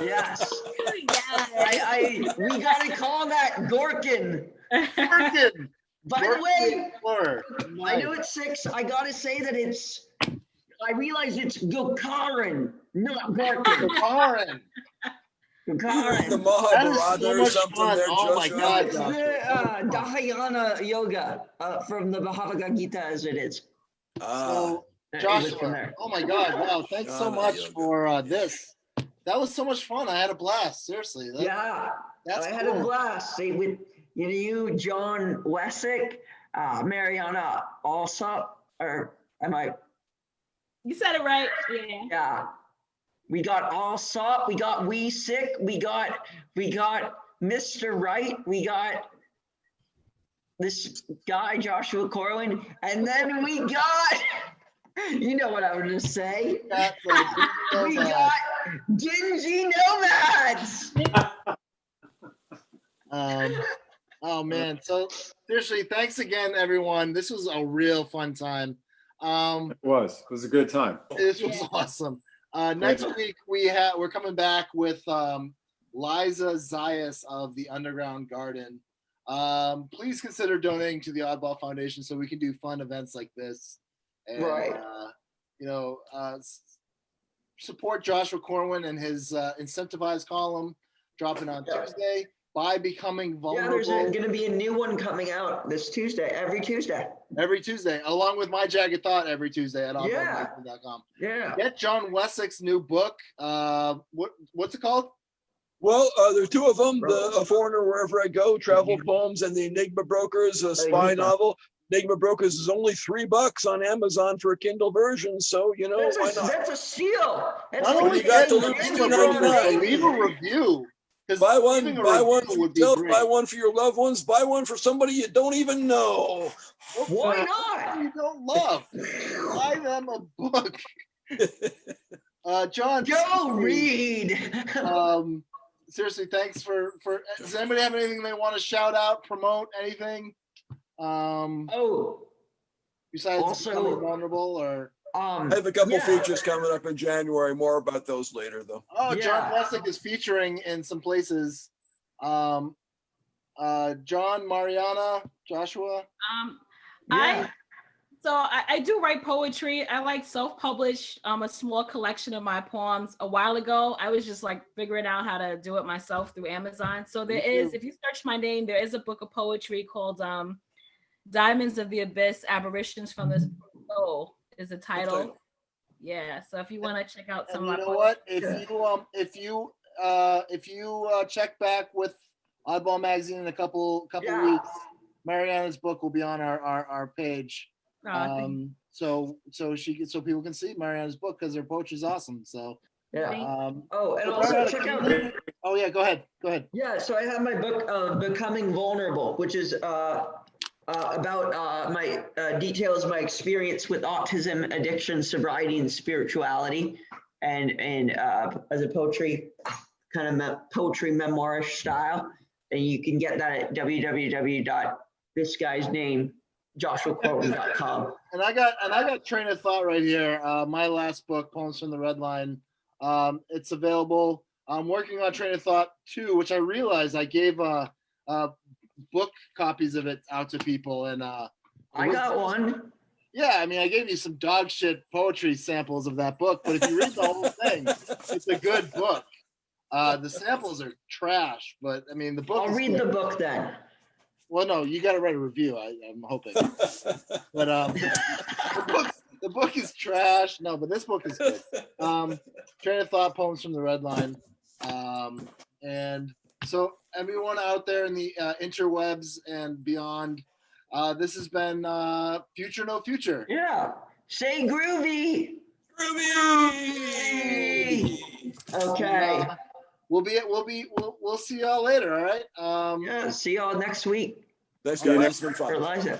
Yes. Yes. We gotta call that Gorkin. Gorkin! By the way, Gorkin. I know it's 6. I gotta say that I realize it's Gokaren, not Gorkin. Gorkin. The Gokaren. That is Mahabharata so or much something fun. there, Oh my Joshua. God. It's the Dhyana Yoga from the Bhagavad Gita, as it is. So, It was from Joshua, there. oh my God, wow, thanks so Jhana much yoga. for this. That was so much fun. I had a blast. Seriously. Yeah, That's I had cool. a blast with you, John Wessick, Mariana Alsop, or am I? You said it right. Yeah. Yeah, we got Alsop, we got We Sick, we got Mr. Right, we got this guy Joshua Corwin, and then we got. You know what I was gonna say. Got the We nomad. got Dingy Nomads. Oh man. So seriously, thanks again, everyone. This was a real fun time. It was a good time. This was awesome. Next week we're coming back with Liza Zayas of the Underground Garden. Please consider donating to the Oddball Foundation so we can do fun events like this. And, Right. Support Joshua Corwin and his incentivized column dropping on Yeah. Tuesday by becoming Yeah, there's vulnerable going to be a new one coming out this Tuesday, every Tuesday. every Tuesday, along with My Jagged Thought every Tuesday at Yeah. oddballmagazine.com. Yeah. Get John Wessick's new book. What's it called? Well, there are 2 of them, A Foreigner Wherever I Go, Travel Poems, and The Enigma Brokers, a spy Enigma. novel. Enigma Brokers is only $3 on Amazon for a Kindle version, so, why not? That's a steal. That's Not like only you got to getting lose Enigma $2.99. Brokers, but leave a review. 'Cause Buy one leaving a for review would be yourself, great. buy one for your loved ones, buy one for somebody you don't even know. Why not? You don't love. Buy them a book. John. Go read. Seriously, thanks for. Does anybody have anything they want to shout out, promote, anything? Besides Also- becoming vulnerable, or I have a couple yeah. features coming up in January. More about those later, though. John Yeah. Wessick is featuring in some places. John, Mariana, Joshua. Yeah. I do write poetry. I like self-published a small collection of my poems a while ago. I was just like figuring out how to do it myself through Amazon. So there Me is, too. if you search my name, there is a book of poetry called Diamonds of the Abyss, Aberrations from the Soul is the title. Okay. Yeah. So if you want to check out some And of you my know poetry. what? If you check back with Oddball Magazine in a couple Yeah. weeks, Mariana's book will be on our page. So people can see Mariana's book because her poetry is awesome. So Yeah. um, Oh, and so also Mariana, check can out. you- oh yeah, go ahead. Yeah, so I have my book, Becoming Vulnerable, which is about my details of my experience with autism, addiction, sobriety, and spirituality, and as a poetry kind of poetry memoirish style. And you can get that at www.thisguysname.joshuacorwin.com. And I got Train of Thought right here. My last book, Poems from the Red Line. It's available. I'm working on Train of Thought 2, which I realized I gave book copies of it out to people, and I got one. Yeah, I mean, I gave you some dog shit poetry samples of that book, but if you read the whole thing, it's a good book. The samples are trash, but I mean, the book. I'll read the book then. Well, no, you got to write a review. I'm hoping, but the book is trash. No, but this book is good. Train of Thought, Poems from the Red Line, and so everyone out there in the interwebs and beyond, this has been Future No Future. Yeah. Say groovy. Groovy. Okay. We'll see y'all later. All right. Yeah. See y'all next week. Thanks, guys. It's been For fun. Liza.